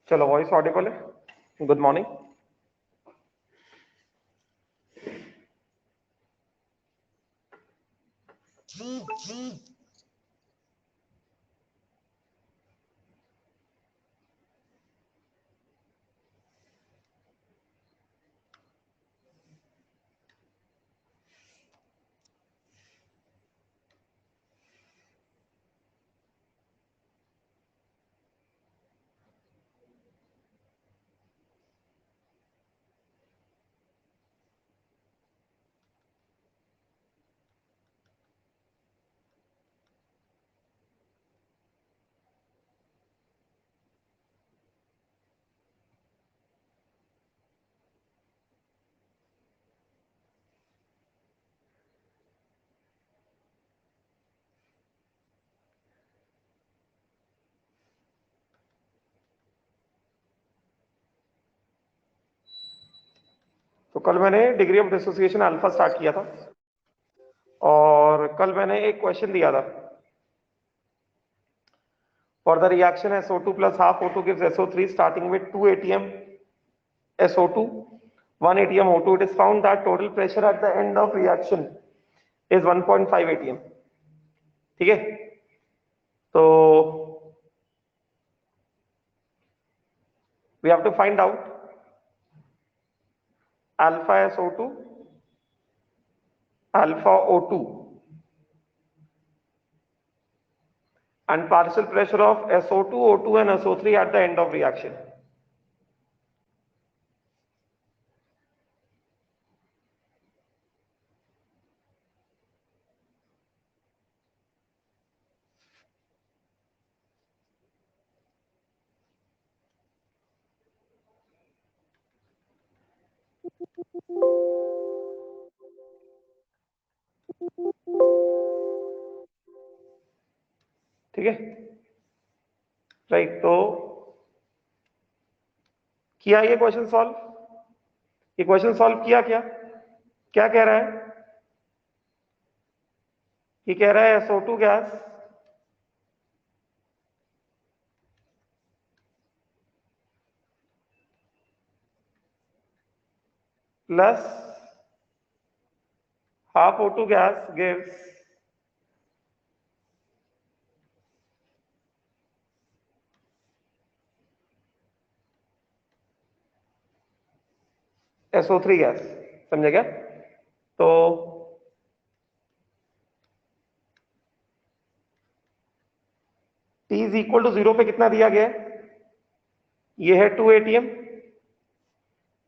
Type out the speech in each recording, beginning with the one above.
चलो voice Audible है। Good morning. तो कल मैंने degree of dissociation alpha start किया था और कल मैंने एक क्वेश्चन दिया था। For the reaction SO2 plus half O2 gives SO3 starting with 2 atm SO2, 1 atm O2. It is found that total pressure at the end of reaction is 1.5 atm. ठीक है, तो we have to find out alpha SO2, alpha O2 and partial pressure of SO2, O2 and SO3 at the end of reaction. ठीक है, right. तो किया ये question solve, ये question solve किया क्या क्या कह रहा है? ये कह रहा है SO2 gas plus half O2 gas gives SO3 gas. समझे क्या? तो T इज इक्वल टू 0 पे कितना दिया गया है? ये है 2 atm,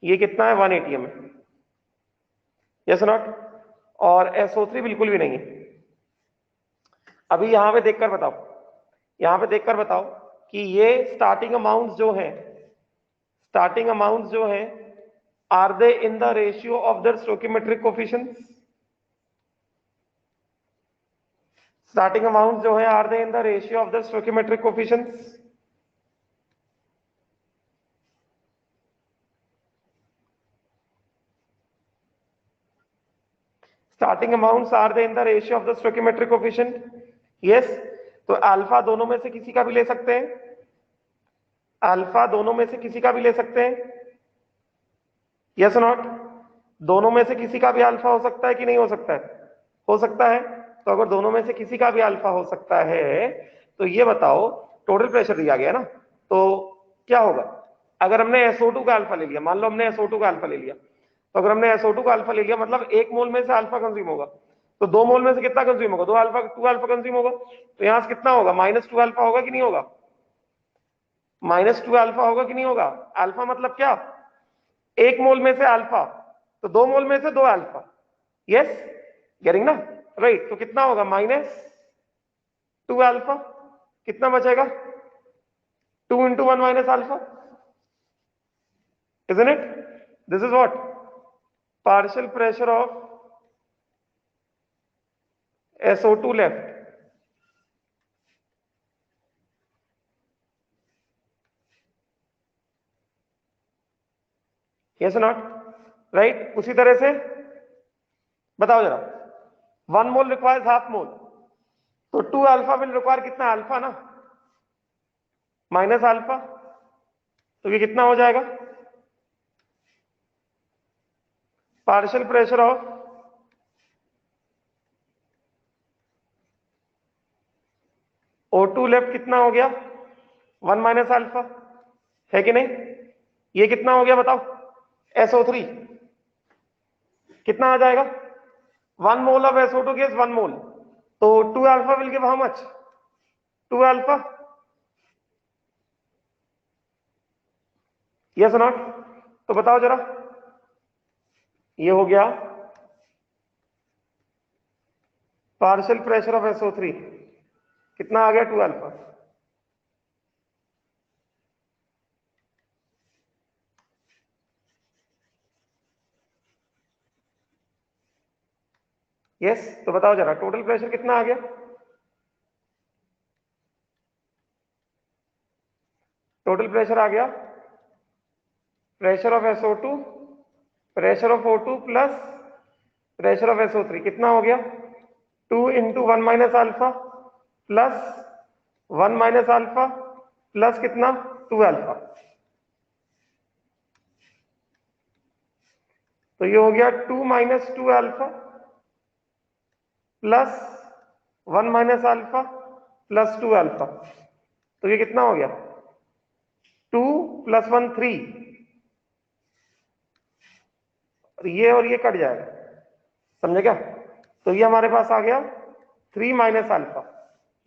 ये कितना है? 1 atm है। Yes not? और SO3 बिल्कुल भी नहीं है। अभी यहां पे देखकर बताओ, यहां पे देखकर बताओ कि ये स्टार्टिंग अमाउंट जो है, स्टार्टिंग अमाउंट जो है, are they in the ratio of the stoichiometric coefficients? Starting amount जो है, are they in the ratio of the stoichiometric coefficients? Starting amounts are they in the ratio of the stoichiometric coefficient? Yes. तो alpha दोनों में से किसी का भी ले सकते हैं, अल्फा दोनों में से किसी का भी ले सकते हैं। Yes not? दोनों में से किसी का भी अल्फा हो सकता है कि नहीं हो सकता है? हो सकता है। तो अगर दोनों में से किसी का भी अल्फा हो सकता है तो ये बताओ, टोटल प्रेशर दिया गया ना, तो क्या होगा? अगर हमने SO2 का अल्फा ले लिया, मान लो हमने SO2 का अल्फा ले लिया, तो अगर हमने SO2 का अल्फा ले लिया मतलब 1 मोल में से अल्फा कंज्यूम होगा, तो 2 मोल में से कितना कंज्यूम होगा? 2 अल्फा कंज्यूम होगा। तो यहां से कितना होगा? -2 अल्फा होगा कि नहीं होगा? -2 अल्फा होगा कि नहीं होगा? अल्फा मतलब क्या? 1 मोल में से अल्फा, तो 2 मोल में से 2 अल्फा। यस, गेटिंग ना? राइट। तो कितना होगा? -2 अल्फा। कितना बचेगा? 2 × 1 - alpha, isn't it? This is what? Partial pressure of SO2 left. Yes or not? Right? उसी तरह से बताओ जरा, 1 मोल रिक्वायर्स हाफ मोल, तो 2 अल्फा विल रिक्वायर कितना? अल्फा ना, माइनस अल्फा। तो ये कितना हो जाएगा? Partial pressure of O2 left कितना हो गया? 1 माइनस अल्फा, है कि नहीं? ये कितना हो गया बताओ? SO3 कितना आ जाएगा? 1 मोल ऑफ SO2 गिव्स 1 मोल, तो 2 alpha will give how much? 2 alpha, yes not? तो बताओ जरा, ये हो गया पार्शियल प्रेशर ऑफ SO3, कितना आ गया? 2 अल्फा। यस, तो बताओ जरा टोटल प्रेशर कितना आ गया? टोटल प्रेशर आ गया pressure of SO2, pressure of O2 plus pressure of SO3, कितना हो गया? 2 into 1 minus alpha plus 1 minus alpha plus कितना? 2 अल्फा। तो ये हो गया 2 minus 2 alpha plus 1 minus alpha plus 2 alpha, तो ये कितना हो गया? 2 प्लस 1 3, और ये कट जाएगा, समझे क्या? तो ये हमारे पास आ गया 3 माइनस अल्फा,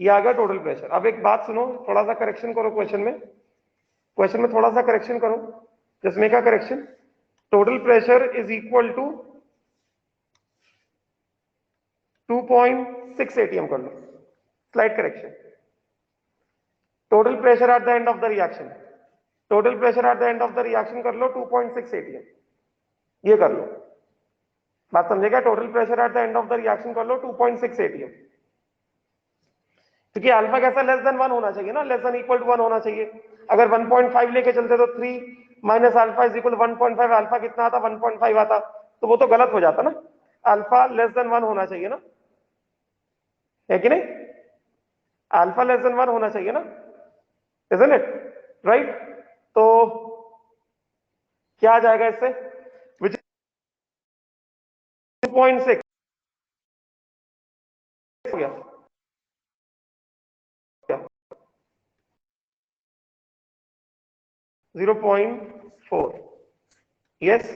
ये आ गया टोटल प्रेशर। अब एक बात सुनो, थोड़ा सा करेक्शन करो क्वेश्चन में थोड़ा सा करेक्शन करो, just make a correction. Total pressure is equal to 2.6 atm कर लो, slight correction. Total pressure at the end of the reaction, total pressure at the end of the reaction कर लो 2.6 atm, ये कर लो, बात समझेगा? Total pressure at the end of the reaction कर लो 2.6 atm, क्योंकि अल्फा कैसा लेस देन 1 होना चाहिए ना, लेस देन इक्वल टू 1 होना चाहिए। अगर 1.5 लेके चलते तो 3 minus alpha is equal 1.5, alpha कितना आता? 1.5 आता, तो वो तो गलत हो जाता ना, अल्फा लेस देन 1 होना चाहिए ना, है कि नहीं? अल्फा लेस देन 1 होना चाहिए ना, इजंट इट राइट? तो क्या आ जाएगा इससे? विच 2.6 हो गया, 0.4, यस।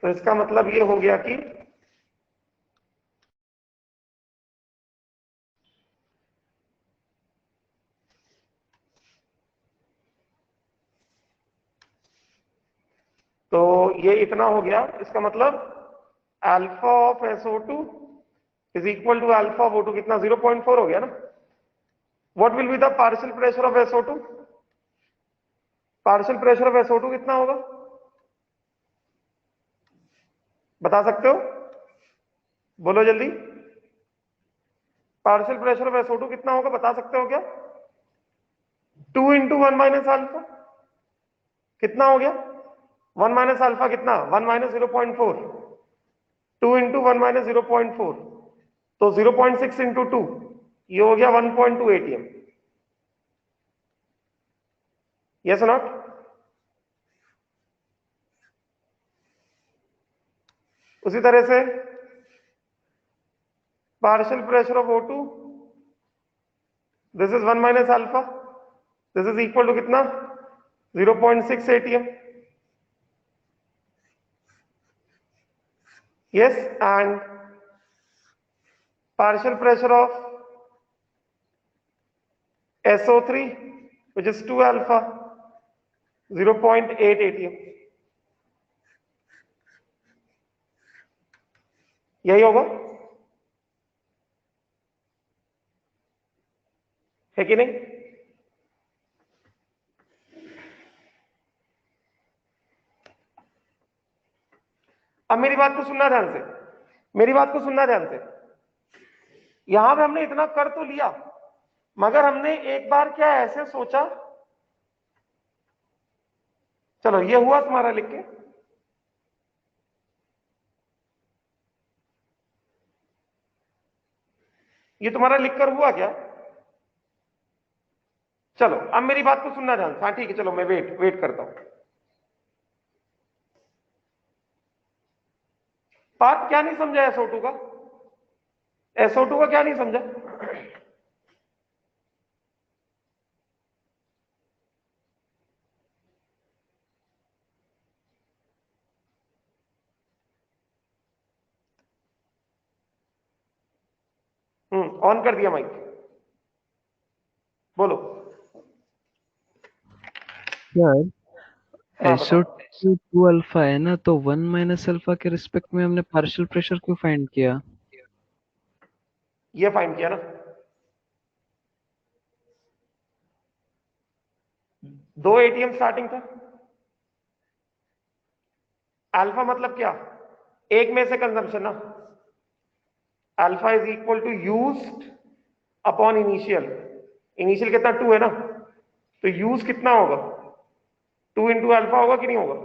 तो इसका मतलब ये हो गया कि तो ये इतना हो गया, इसका मतलब alpha of SO2 is equal to alpha of O2, कितना? 0.4 हो गया ना। What will be the partial pressure of SO2? Partial pressure of SO2 कितना होगा, बता सकते हो? बोलो जल्दी, पार्शियल प्रेशर ऑफ SO2 कितना होगा, बता सकते हो क्या? 2 इंटू 1 माइनस अल्फा, कितना हो गया? 1 माइनस अल्फा कितना? 1 माइनस 0.4, 2 इंटू 1 माइनस 0.4, तो 0.6 इंटू 2, ये हो गया 1.2 atm, यस नॉट? उसी तरह से partial pressure of O2, this is 1 minus alpha, this is equal to कितना? 0.6 atm, yes, and partial pressure of SO3 which is 2 alpha, 0.8 atm, यही होगा, है कि नहीं? अब मेरी बात को सुनना ध्यान से, मेरी बात को सुनना ध्यान से। यहां पे हमने इतना कर तो लिया, मगर हमने एक बार क्या ऐसे सोचा, चलो ये हुआ तुम्हारा लिख के, ये तुम्हारा लिखकर हुआ क्या? चलो अब मेरी बात को सुनना ध्यान से, हाँ ठीक है, चलो मैं वेट करता हूं। पार्थ क्या नहीं समझा SO2 का? SO2 का क्या नहीं समझा? ऑन कर दिया माइक, बोलो। सर हाँ एसओ बताओ। टू अल्फा है ना, तो 1 - अल्फा के रिस्पेक्ट में हमने पार्शियल प्रेशर क्यों फाइंड किया? ये फाइंड किया ना, दो ATM स्टार्टिंग था। अल्फा मतलब क्या? एक में से कंजम्पशन ना। Alpha is equal to used upon initial. Initial कितना? 2 है ना, तो यूज कितना होगा? 2 इंटू अल्फा होगा कि नहीं होगा?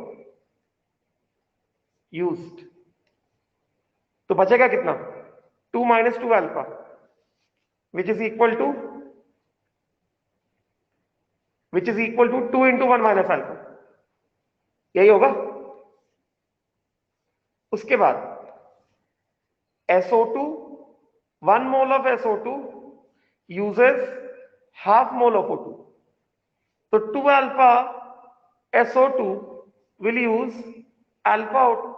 यूज्ड, तो बचेगा कितना? 2 minus 2 alpha, which is equal to 2 into 1 minus alpha, यही होगा। उसके बाद SO2, 1 mole of SO2 uses half mole of O2, तो 2 alpha SO2 will use alpha O2,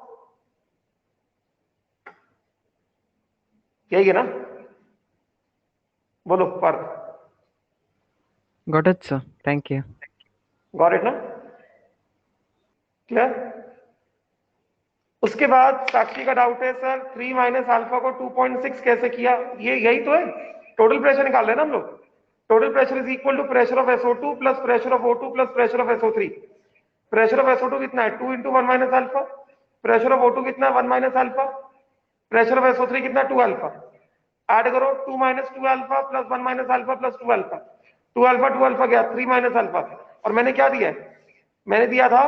यही है ना? बोलो पर। Got it sir, thank you. Got it ना? क्लियर? उसके बाद साक्षी का डाउट है सर 3 माइनस अल्फा को 2.6 कैसे किया? ये यही तो है, टोटल प्रेशर निकाल रहे हैं ना हम लोग। Total pressure is equal to pressure of SO2 plus pressure of O2 plus pressure of SO3। Pressure of SO2 कितना है? 2 into 1 minus alpha. Pressure of O2 कितना है? 1 minus alpha. Pressure of SO3 कितना? 2 अल्फा। ऐड करो, 2 minus 2 alpha plus 1 minus alpha plus 2 alpha. 2 alpha गया, 3 minus alpha. और मैंने क्या दिया है? मैंने दिया था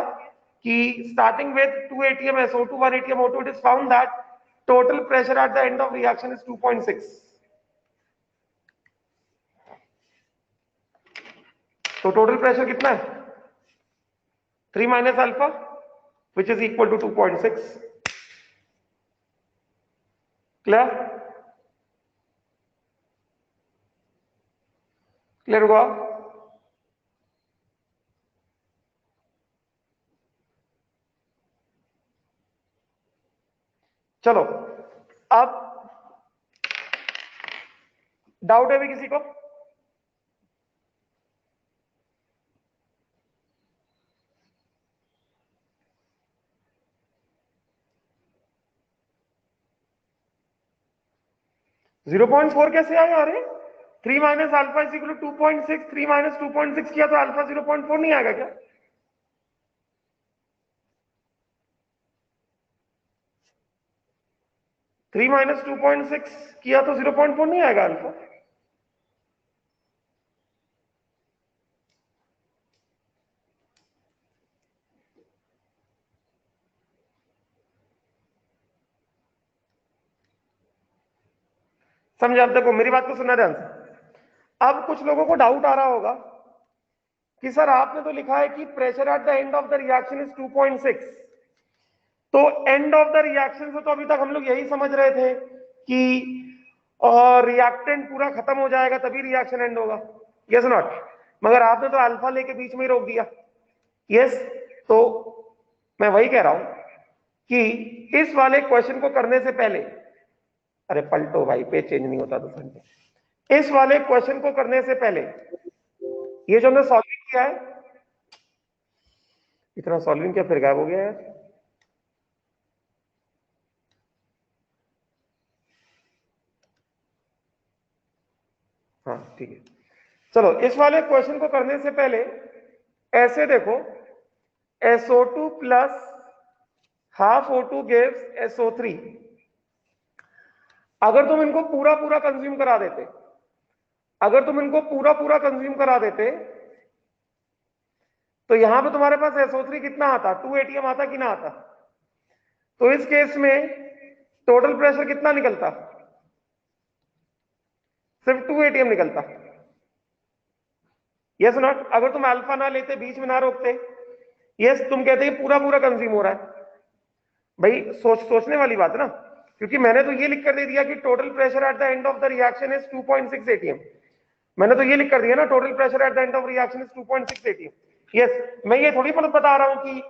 कि starting with 2 ATM SO2 1 ATM O2 it is found that total pressure at the end of reaction is 2.6। तो टोटल प्रेशर कितना है? 3 minus alpha which is equal to 2.6। Clear? Clear हुआ? चलो, अब डाउट है भी किसी को? जीरो पॉइंट फोर कैसे आया? अरे 3 minus alpha is equal to 2.6, 3 minus 2.6 किया तो अल्फा 0.4 नहीं आएगा क्या? थ्री माइनस 2.6 किया तो 0.4 नहीं आएगा अल्फा? समझे? अब देखो मेरी बात को सुनना ध्यान से। अब कुछ लोगों को डाउट आ रहा होगा कि सर आपने तो लिखा है कि pressure at the end of the reaction is 2.6, तो एंड ऑफ द रिएक्शन से तो अभी तक हम लोग यही समझ रहे थे कि रिएक्टेंट पूरा खत्म हो जाएगा तभी रिएक्शन एंड होगा, यस नॉट? मगर आपने तो अल्फा लेके बीच में ही रोक दिया, यस? तो मैं वही कह रहा हूं कि इस वाले क्वेश्चन को करने से पहले, अरे पलटो भाई, पेज चेंज नहीं होता तो समझे। इस वाले क्वेश्चन को करने से पहले ये जो हमने सॉल्विंग किया है, इतना सॉल्विंग क्या फिर गायब हो गया है? हाँ ठीक है। चलो, इस वाले क्वेश्चन को करने से पहले ऐसे देखो, SO2 plus half O2 gives SO3। अगर तुम इनको पूरा पूरा कंज्यूम करा देते, अगर तुम इनको पूरा पूरा कंज्यूम करा देते, तो यहां पे तुम्हारे पास SO3 कितना आता? 2 ATM आता कि ना आता? तो इस केस में टोटल प्रेशर कितना निकलता? सिर्फ 2 ATM निकलता, यस नॉट? अगर तुम अल्फा ना लेते, बीच में ना रोकते, यस तुम कहते पूरा पूरा कंज्यूम हो रहा है, भाई सोचने वाली बात है ना, क्योंकि मैंने तो ये लिख कर दे दिया कि total pressure at the end of the reaction is 2.6 atm। मैंने तो ये लिख कर दिया ना, total pressure at the end of reaction is 2.6 atm। Yes, मैं ये थोड़ी मतलब बता रहा हूं कि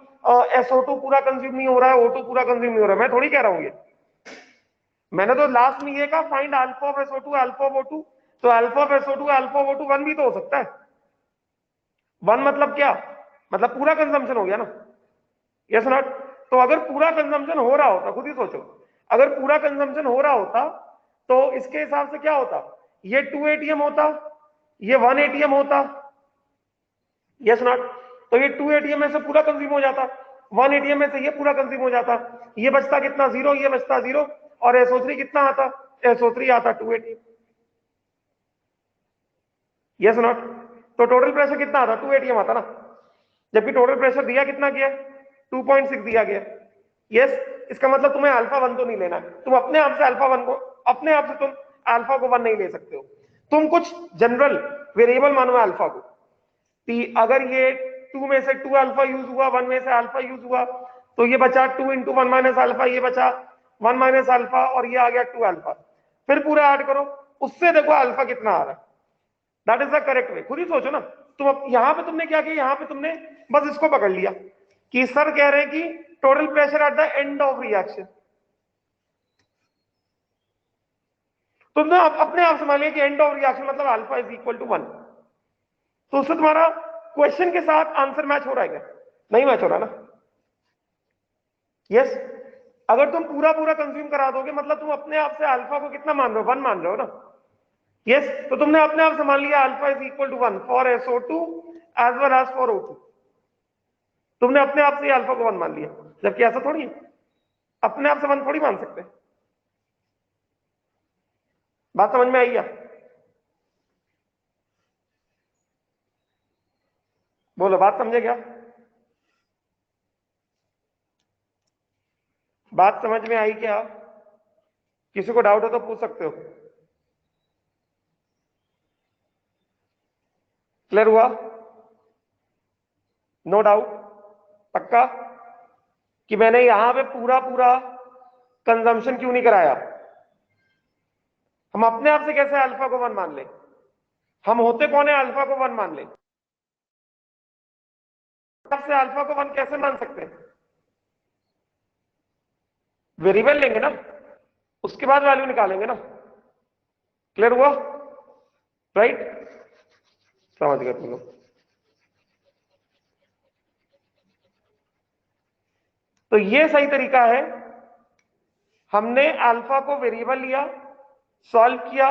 SO2 पूरा कंज्यूम नहीं हो रहा है, O2 पूरा कंज्यूम नहीं हो रहा है, मैं थोड़ी कह रहा हूं ये। मैंने तो लास्ट में ये कहा find alpha of SO2 alpha of O2, तो alpha of SO2 alpha of O2 1 भी तो हो सकता है। 1 मतलब क्या, मतलब पूरा कंजम्पशन हो गया ना, यस नॉट। तो अगर पूरा कंजम्पशन हो रहा होता, खुद ही सोचो, अगर पूरा कंजम्पशन हो रहा होता तो इसके हिसाब से क्या होता, ये 2 atm होता, ये 1 atm होता, यस नॉट। तो ये 2 atm में से पूरा कंज्यूम हो जाता, 1 atm में से ये पूरा कंज्यूम हो जाता, ये बचता कितना, 0, ये बचता 0, और SO3 कितना आता, SO3 आता 2 atm, यस नॉट। तो टोटल प्रेशर कितना आता, 2 atm आता ना, जबकि टोटल प्रेशर दिया कितना गया, 2.6 दिया गया। यस, इसका मतलब तुम्हें अल्फा 1 तो नहीं लेना, तुम अपने आप से अल्फा 1 को, अपने आप से तुम अल्फा को 1 नहीं ले सकते हो, तुम कुछ जनरल वेरिएबल मानो अल्फा को। अगर ये 2 में से 2 अल्फा यूज हुआ, 1 में से अल्फा यूज हुआ, तो ये बचा 2 इंटू 1 माइनस अल्फा, ये बचा 1 माइनस अल्फा, और ये आ गया 2 अल्फा। फिर पूरा ऐड करो, उससे देखो अल्फा कितना आ रहा है, that is the correct way. खुद ही सोचो ना, तुम यहां पे तुमने क्या किया, यहां पे तुमने बस इसको पकड़ लिया कि सर कह रहे हैं कि total pressure at the end of reaction, तुमने अपने आप समझ लिया कि एंड ऑफ रिएक्शन मतलब अल्फा इज इक्वल टू 1। तो उससे तुम्हारा क्वेश्चन के साथ आंसर मैच हो रहा है क्या, नहीं मैच हो रहा ना। यस, अगर तुम पूरा पूरा कंज्यूम करा दोगे मतलब तुम अपने आप से अल्फा को कितना मान रहे हो, 1 मान रहे हो ना। यस, तो तुमने अपने आप से मान लिया alpha is equal to 1 for SO2 as well as for O2, तुमने अपने आप से अल्फा को 1 मान लिया, जबकि ऐसा थोड़ी है, अपने आप से 1 थोड़ी मान सकते। बात समझ में आई क्या, बोलो बात समझे क्या, बात समझ में आई क्या, किसी को डाउट हो तो पूछ सकते हो। क्लियर हुआ, नो डाउट, पक्का, कि मैंने यहां पे पूरा पूरा कंजम्पशन क्यों नहीं कराया, हम अपने आप से कैसे अल्फा को 1 मान ले, हम होते कौन है अल्फा को 1 मान ले, से अल्फा को 1 कैसे मान सकते हैं, वेरिएबल लेंगे ना, उसके बाद वैल्यू निकालेंगे ना। क्लियर हुआ, राइट, समझ गए तुम लोग। तो ये सही तरीका है, हमने अल्फा को वेरिएबल लिया, सॉल्व किया,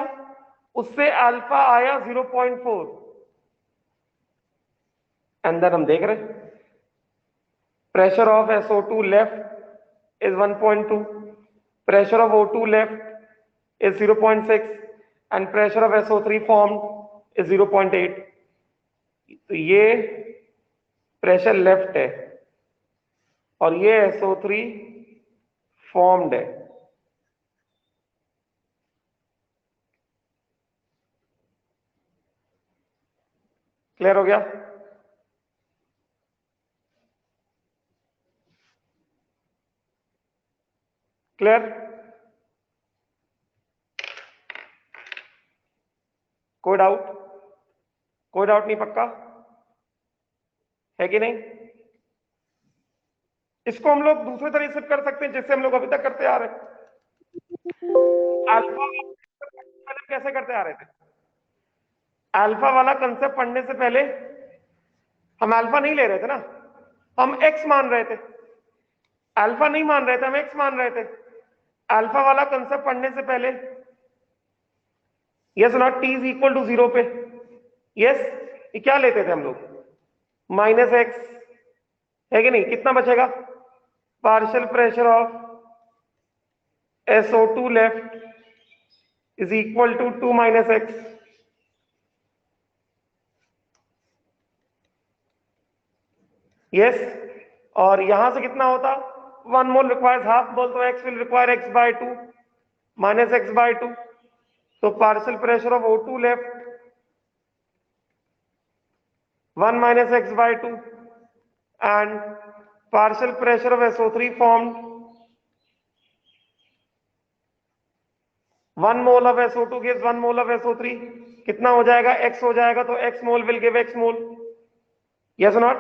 उससे अल्फा आया 0.4, अंदर हम देख रहे pressure of SO2 left is 1.2, pressure of O2 left is 0.6 and pressure of SO3 formed is 0.8। तो ये प्रेशर लेफ्ट है और ये SO3 फॉर्म्ड है। क्लियर हो गया, क्लियर, कोई डाउट, कोई डाउट नहीं, पक्का है कि नहीं। इसको हम लोग दूसरे तरीके से कर सकते हैं जिससे हम लोग अभी तक करते आ रहे हैं। अल्फा कैसे करते आ रहे थे, अल्फा वाला कंसेप्ट पढ़ने से पहले हम अल्फा नहीं ले रहे थे ना, हम एक्स मान रहे थे, अल्फा नहीं मान रहे थे, हम एक्स मान रहे थे। अल्फा वाला कंसेप्ट पढ़ने से पहले yes naught T is equal to 0 पे, यस, ये क्या लेते थे हम लोग, -x, है कि नहीं, कितना बचेगा, partial pressure of SO2 left is equal to 2 - x, yes, और यहां से कितना होता, 1 मोल रिक्वायर्स हाफ मोल, तो x will require x/2 -x/2, तो partial pressure of O2 left 1 - x/2 and partial pressure of SO3 formed 1 mole of SO2 gives 1 mole of SO3, कितना हो जाएगा? X हो जाएगा, तो X mole will give X mole. Yes not?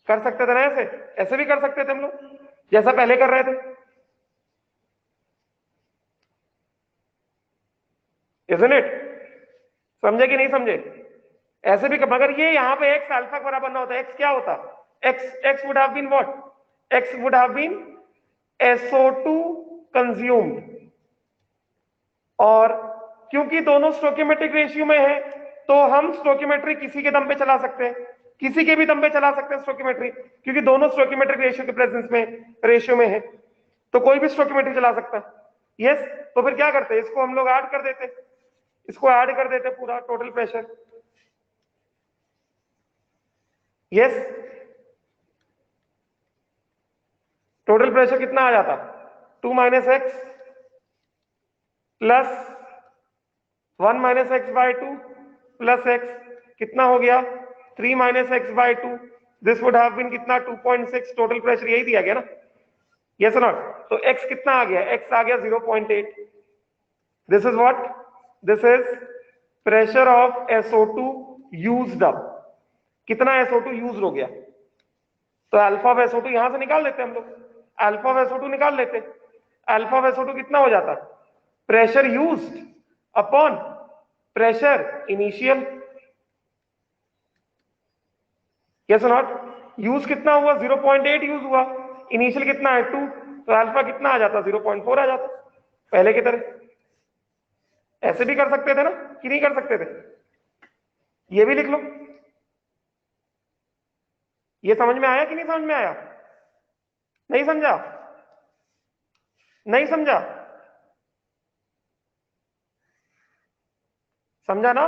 कर सकते थे ना ऐसे? ऐसे भी कर सकते थे हम लोग, जैसा पहले कर रहे थे, इजंट इट? समझे कि नहीं समझे? ऐसे भी मगर ये यहाँ पे x अल्फा बराबर ना होता, x क्या होता? x would have been what? x would have been SO2 consumed. और क्योंकि दोनों स्टोकियोमेट्रिक रेशियो में है, तो हम स्टोकियोमेट्री किसी के दम पे चला सकते हैं, किसी के भी दम पे चला सकते हैं स्टोकियोमेट्री, क्योंकि दोनों स्टोकियोमेट्रिक रेशियो के प्रेजेंस में, रेशियो में है, तो कोई भी स्टोकियोमेट्री चला सकता है। यस, तो फिर क्या करते हैं, इसको हम लोग ऐड कर देते, इसको ऐड कर देते पूरा total pressure. Yes, total pressure कितना आ जाता? 2 minus x plus 1 minus x by 2 plus x, कितना हो गया? 3 minus x by 2, this would have been कितना? 2.6। टोटल प्रेशर यही दिया गया ना? Yes not? तो एक्स कितना आ गया? एक्स आ गया 0.8। This is what? This is pressure of SO2 used up. कितना SO2 यूज हो गया? तो अल्फा ऑफ SO2 यहां से निकाल लेते हम लोग, अल्फा ऑफ SO2 निकाल लेते। अल्फा ऑफ SO2 कितना हो जाता? Pressure used upon pressure initial. Yes not? Use कितना हुआ? 0.8 यूज हुआ, इनिशियल कितना है? 2, तो अल्फा कितना आ जाता? 0.4 आ जाता, पहले की तरह। ऐसे भी कर सकते थे ना, कि नहीं कर सकते थे? ये भी लिख लो। ये समझ में आया कि नहीं समझ में आया? नहीं समझा? नहीं समझा? समझा ना?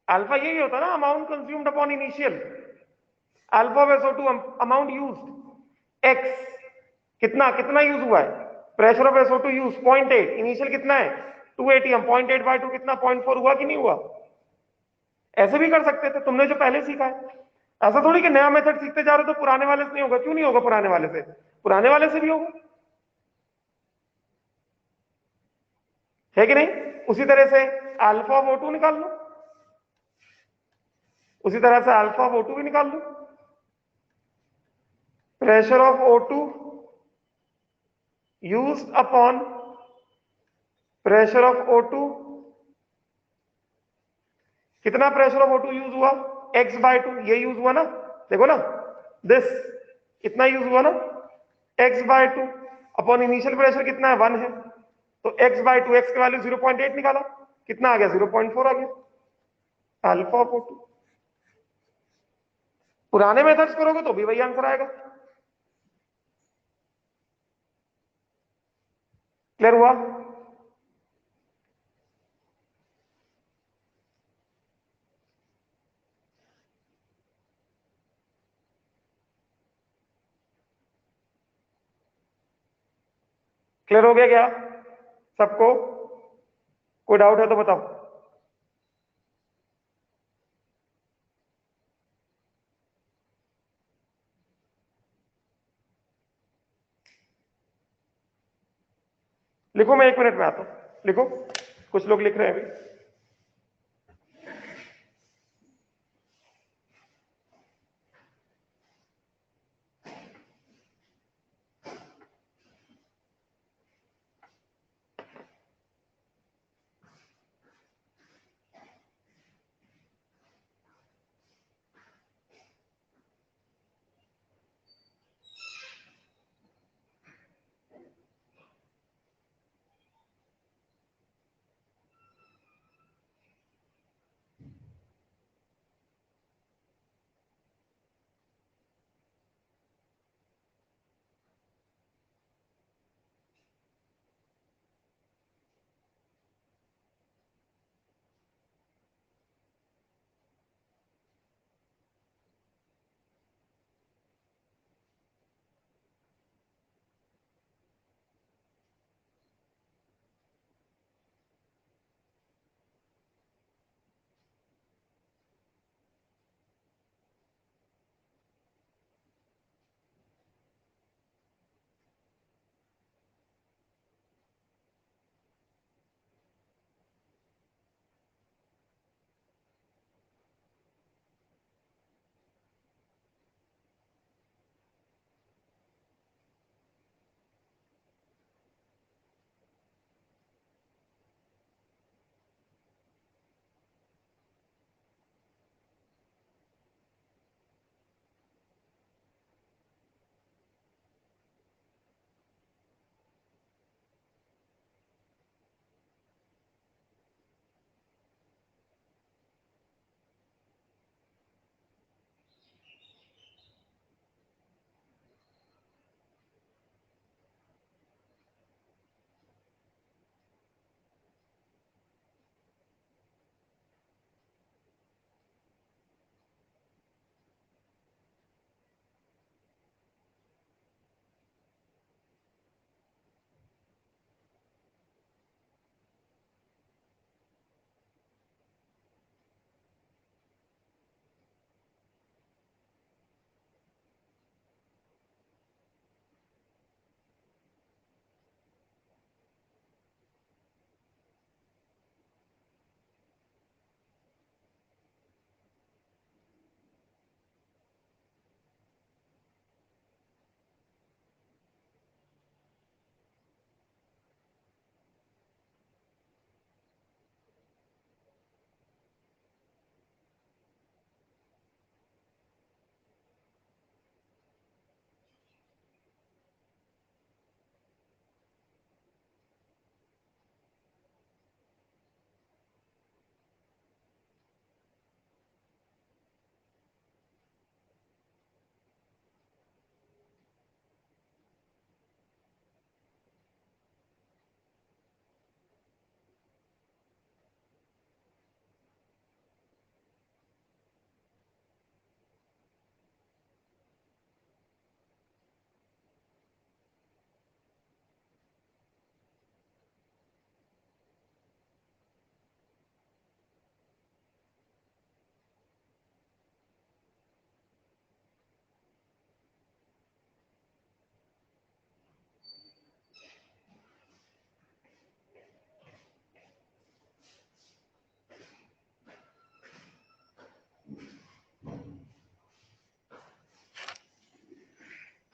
अल्फा यही होता ना, amount consumed upon initial. Alpha of SO2 amount used, x कितना कितना यूज हुआ है? Pressure of SO2 use 0.8, initial कितना है? 2 ATM, 0.8 बाई 2 कितना? 0.4 हुआ कि नहीं हुआ? ऐसे भी कर सकते थे, तुमने जो पहले सीखा है। ऐसा थोड़ी कि नया मेथड सीखते जा रहे हो तो पुराने वाले से नहीं होगा। क्यों नहीं होगा? पुराने वाले से, पुराने वाले से भी होगा, है कि नहीं? उसी तरह से अल्फा ऑफ O2 निकाल लो, उसी तरह से अल्फा ऑफ O2 भी निकाल लो। Pressure of O2 used upon pressure of O2, कितना प्रेशर ऑफ O2 यूज हुआ? x बाय 2, ये यूज हुआ ना? देखो ना, दिस इतना यूज हुआ ना, x by 2 upon initial pressure कितना है? 1 है, तो x बाय 2, x की वैल्यू 0.8 निकाला, कितना आ गया? 0.4 आ गया अल्फा ऑफ O2। पुराने मेथड्स करोगे तो भी वही आंसर आएगा। क्लियर हुआ? क्लियर हो गया क्या सबको? कोई डाउट है तो बताओ। लिखो, मैं 1 मिनट में आता हूं, लिखो, कुछ लोग लिख रहे हैं अभी।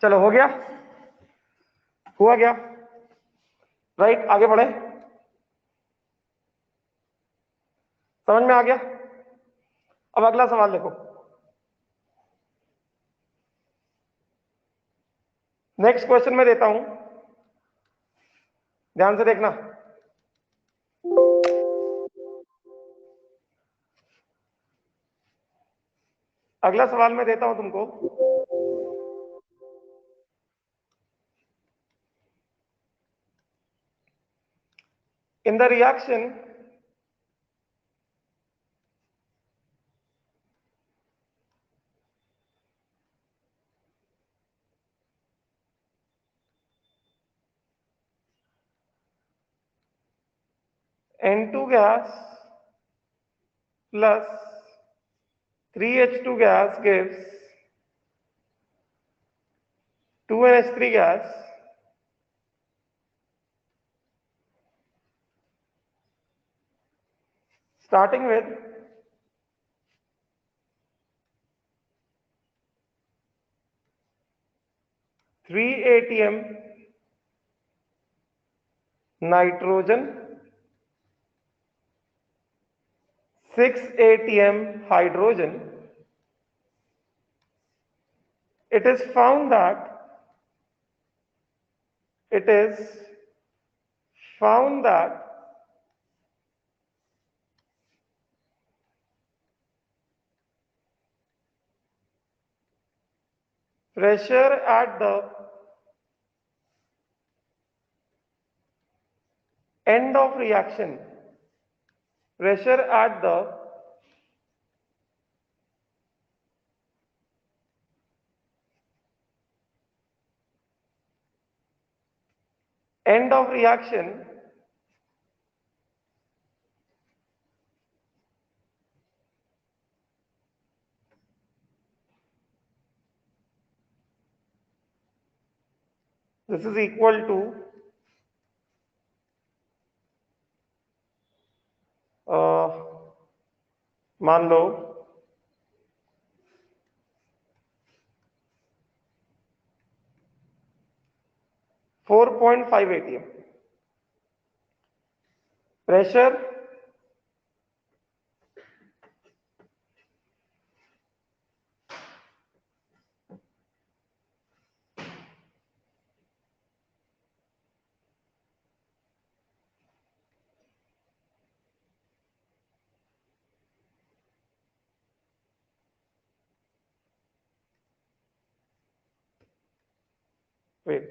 चलो हो गया, हुआ गया, राइट। आगे बढ़े, समझ में आ गया। अब अगला सवाल देखो, नेक्स्ट क्वेश्चन मैं देता हूं, ध्यान से देखना। अगला सवाल मैं देता हूं तुमको, in the reaction N2 gas plus 3H2 gas gives 2NH3 gas, starting with 3 ATM nitrogen, 6 ATM hydrogen. It is found that pressure at the end of reaction, pressure at the end of reaction this is equal to मान लो 4.5 ATM pressure wait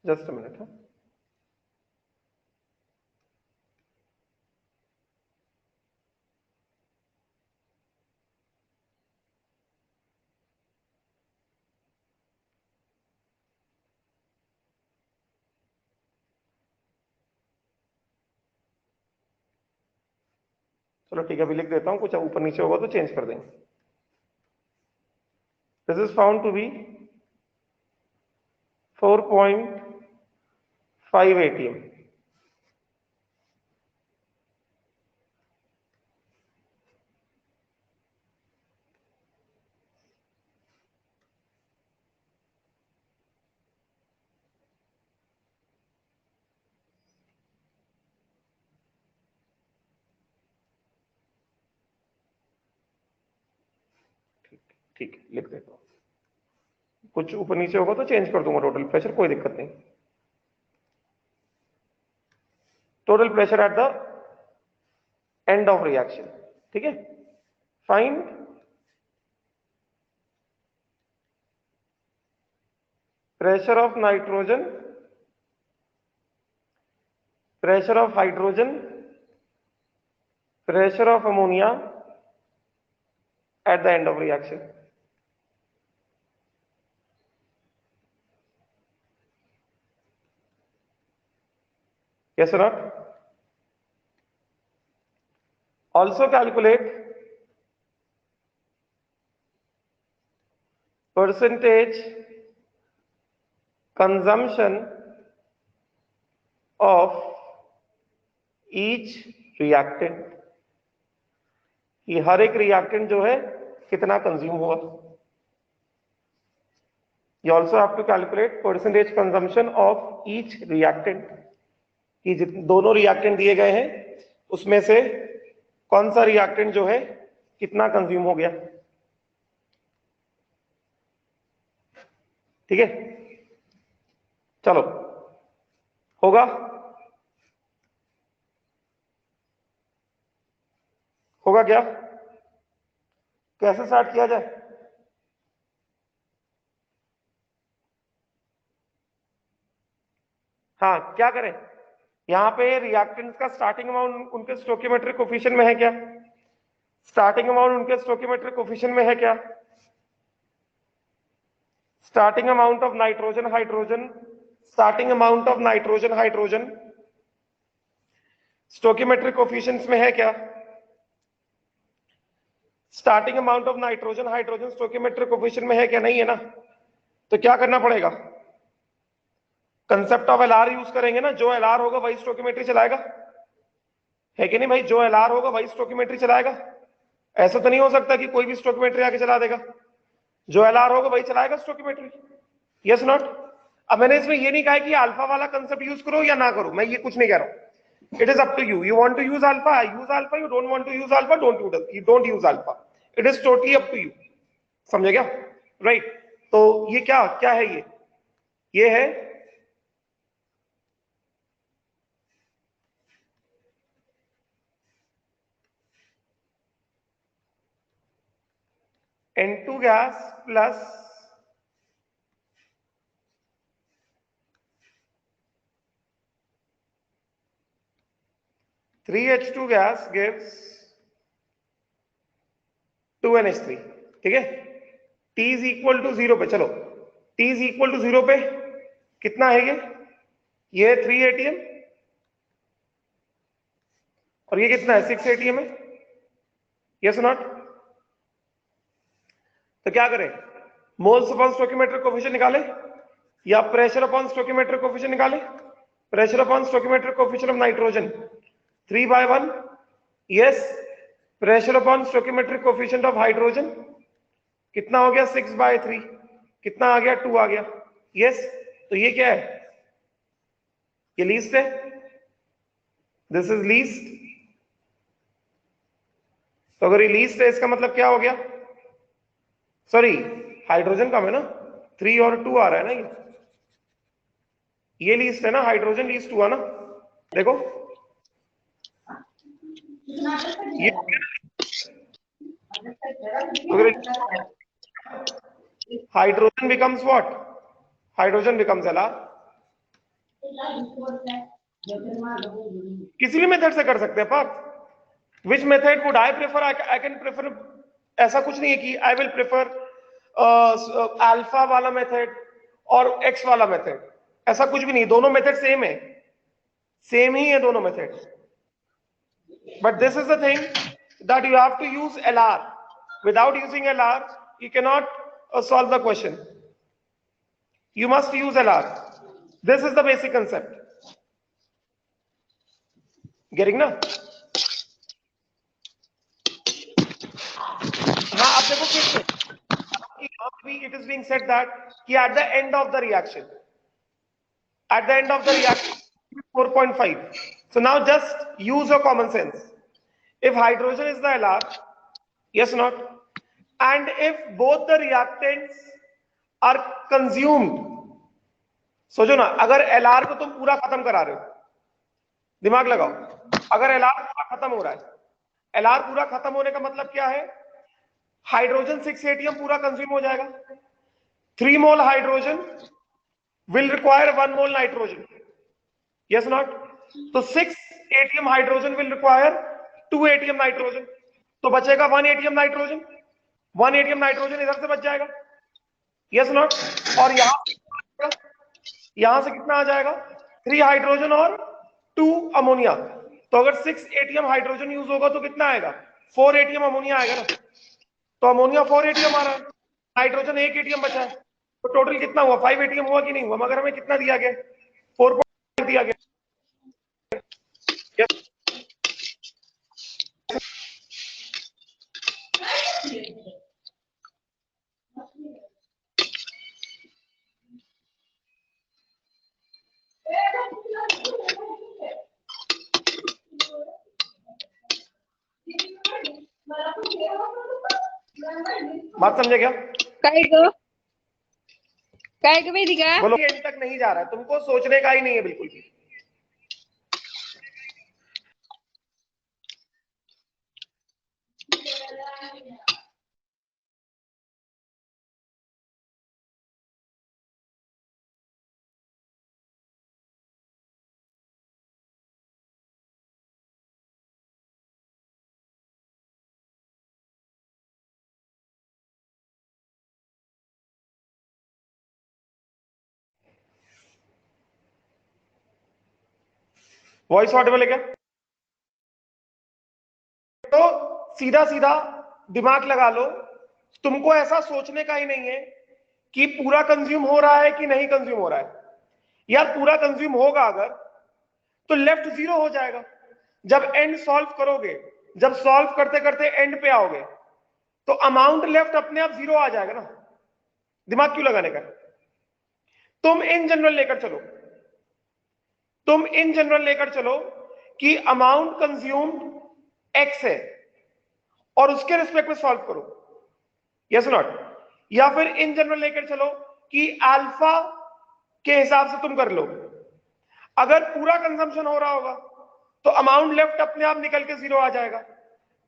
just a minute, huh? चलो ठीक है, अभी लिख देता हूं, कुछ ऊपर नीचे होगा तो चेंज कर देंगे। This is found to be 4.5 ATM। ठीक है, लिख देता हूं, कुछ ऊपर नीचे होगा तो चेंज कर दूंगा टोटल प्रेशर, कोई दिक्कत नहीं। Total pressure at the end of reaction, ठीक है। Find pressure of nitrogen, pressure of hydrogen, pressure of ammonia at the end of reaction. Yes or not? Also calculate percentage consumption of each reactant. कि हर एक reactant जो है कितना consume हुआ। You also have to calculate percentage consumption of each reactant, कि दोनों reactant दिए गए हैं उसमें से कौन सा रिएक्टेंट जो है कितना कंज्यूम हो गया। ठीक है, चलो होगा, होगा क्या, कैसे स्टार्ट किया जाए। हाँ क्या करें, यहाँ पे रिएक्टेंट्स का स्टार्टिंग अमाउंट उनके स्टोइकियोमेट्रिक कोफिशिएंट में है क्या, स्टार्टिंग अमाउंट उनके स्टोइकियोमेट्रिक कोफिशिएंट में है क्या, starting amount of nitrogen hydrogen, starting amount of nitrogen hydrogen stoichiometric coefficients में है क्या, starting amount of nitrogen hydrogen stoichiometric coefficient में है क्या, नहीं है ना। तो क्या करना पड़ेगा, कंसेप्ट ऑफ एलआर यूज करेंगे ना, जो एलआर होगा वही स्टोइकियोमेट्री चलाएगा, है कि नहीं भाई, जो एलआर होगा वही स्टोइकियोमेट्री चलाएगा। ऐसा तो नहीं हो सकता कि कोई भी स्टोइकियोमेट्री आके चला देगा, जो एलआर होगा वही चलाएगा स्टोइकियोमेट्री, यस नॉट। अब मैंने इसमें ये नहीं कहा कि अल्फा वाला कंसेप्ट यूज करो या ना करो, मैं ये कुछ नहीं कह रहा हूं, it is up to you, you want to use alpha use alpha, you don't want to use alpha don't use alpha, it is totally up to you, समझे क्या, राइट। तो ये क्या क्या है, ये है N2 gas plus (3H2) gas gives 2NH3, ठीक है। T इज इक्वल टू 0 पे, चलो T इज इक्वल टू 0 पे कितना है ये 3 ATM और ये कितना है 6 ATM है, यस नॉट। तो क्या करें, मोल्स अपॉन स्टोइकियोमेट्रिक कोफिशिएंट निकाले या प्रेशर अपॉन स्टोइकियोमेट्रिक कोफिशिएंट निकाले, pressure upon stoichiometric coefficient of nitrogen 3/1, yes. Pressure upon stoichiometric coefficient of hydrogen कितना हो गया 6/3, कितना आ गया 2 आ गया, यस। तो ये क्या है, ये लीस्ट है, दिस इज लीस्ट। तो अगर ये लीस्ट है इसका मतलब क्या हो गया, सॉरी हाइड्रोजन कम है ना, 3 और 2 आ रहा है ना, ये लीस्ट है ना, हाइड्रोजन लीस्ट हुआ ना, देखो ये अगर hydrogen becomes what, hydrogen becomes LR, किसी भी मेथड से कर सकते हैं आप। Which method would I prefer, I can prefer, ऐसा कुछ नहीं है कि आई विल प्रेफर अल्फा वाला मेथड और एक्स वाला मेथड, ऐसा कुछ भी नहीं, दोनों मेथड सेम है, सेम ही है दोनों method, but this is the thing that you have to use LR, without using LR you cannot solve the question, you must use LR, this is the basic concept, getting ना। हाँ अब देखो फिर से it is being said that कि at the end of the reaction 4.5, so now just use your common sense, if hydrogen is the LR, yes not, and if both the reactants are consumed, सोचो ना, अगर LR को तुम पूरा खत्म करा रहे हो, दिमाग लगाओ, अगर एलआर पूरा खत्म हो रहा है, एलआर पूरा खत्म होने का मतलब क्या है, हाइड्रोजन 6 ATM पूरा कंज्यूम हो जाएगा, 3 मोल hydrogen will require 1 mole nitrogen, yes not. तो 6 ATM hydrogen will require 2 ATM nitrogen, तो बचेगा 1 ATM नाइट्रोजन, 1 ATM नाइट्रोजन इधर से बच जाएगा, यस नॉट। और यहां से कितना आ जाएगा 3 हाइड्रोजन और 2 अमोनिया, तो अगर 6 ATM हाइड्रोजन यूज होगा तो कितना आएगा 4 ATM अमोनिया आएगा ना, तो अमोनिया 4 ATM आ रहा है, नाइट्रोजन 1 ATM बचा है, तो टोटल कितना हुआ 5 ATM हुआ कि नहीं हुआ, मगर हमें कितना दिया गया 4 दिया गया, बात समझे क्या? काय ग वेदिका? बोलो, एंड तक नहीं जा रहा है, तुमको सोचने का ही नहीं है बिल्कुल भी। वॉइस ऑडिबल है क्या? तो सीधा सीधा दिमाग लगा लो, तुमको ऐसा सोचने का ही नहीं है कि पूरा कंज्यूम हो रहा है कि नहीं कंज्यूम हो रहा है। यार पूरा कंज्यूम होगा अगर, तो लेफ्ट जीरो हो जाएगा। जब एंड सॉल्व करोगे, जब सॉल्व करते करते एंड पे आओगे, तो अमाउंट लेफ्ट अपने आप जीरो आ जाएगा ना। दिमाग क्यों लगाने का? तुम इन जनरल लेकर चलो, तुम इन जनरल लेकर चलो कि अमाउंट कंज्यूम्ड एक्स है और उसके रिस्पेक्ट में सॉल्व करो, यस नॉट। या फिर इन जनरल लेकर चलो कि अल्फा के हिसाब से तुम कर लो। अगर पूरा कंजम्पशन हो रहा होगा तो अमाउंट लेफ्ट अपने आप निकल के जीरो आ जाएगा,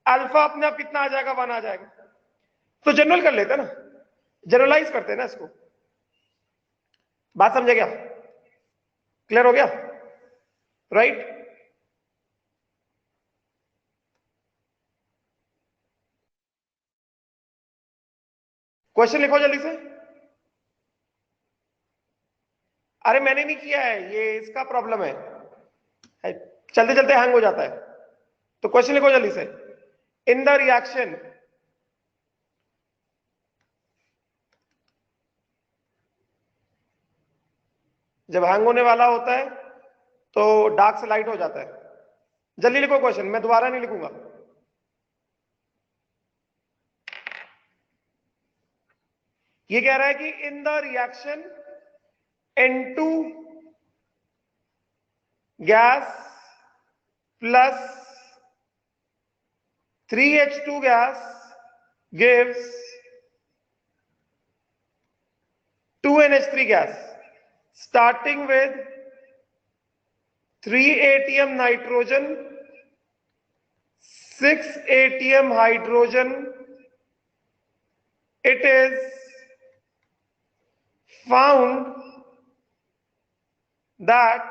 अल्फा अपने आप कितना आ जाएगा, 1 आ जाएगा। तो जनरल कर लेते हैं ना, जनरलाइज करते हैं ना इसको। बात समझे क्या? क्लियर हो गया? राइट? क्वेश्चन लिखो जल्दी से। अरे मैंने नहीं किया है, ये इसका प्रॉब्लम है, चलते चलते हैंग हो जाता है। तो क्वेश्चन लिखो जल्दी से। इन द रिएक्शन जब हैंग होने वाला होता है तो डार्क से लाइट हो जाता है। जल्दी लिखो क्वेश्चन, मैं दोबारा नहीं लिखूंगा। ये कह रहा है कि in the reaction N2 gas plus 3H2 gas gives 2NH3 gas, starting with 3 atm nitrogen, 6 atm hydrogen. It is found that,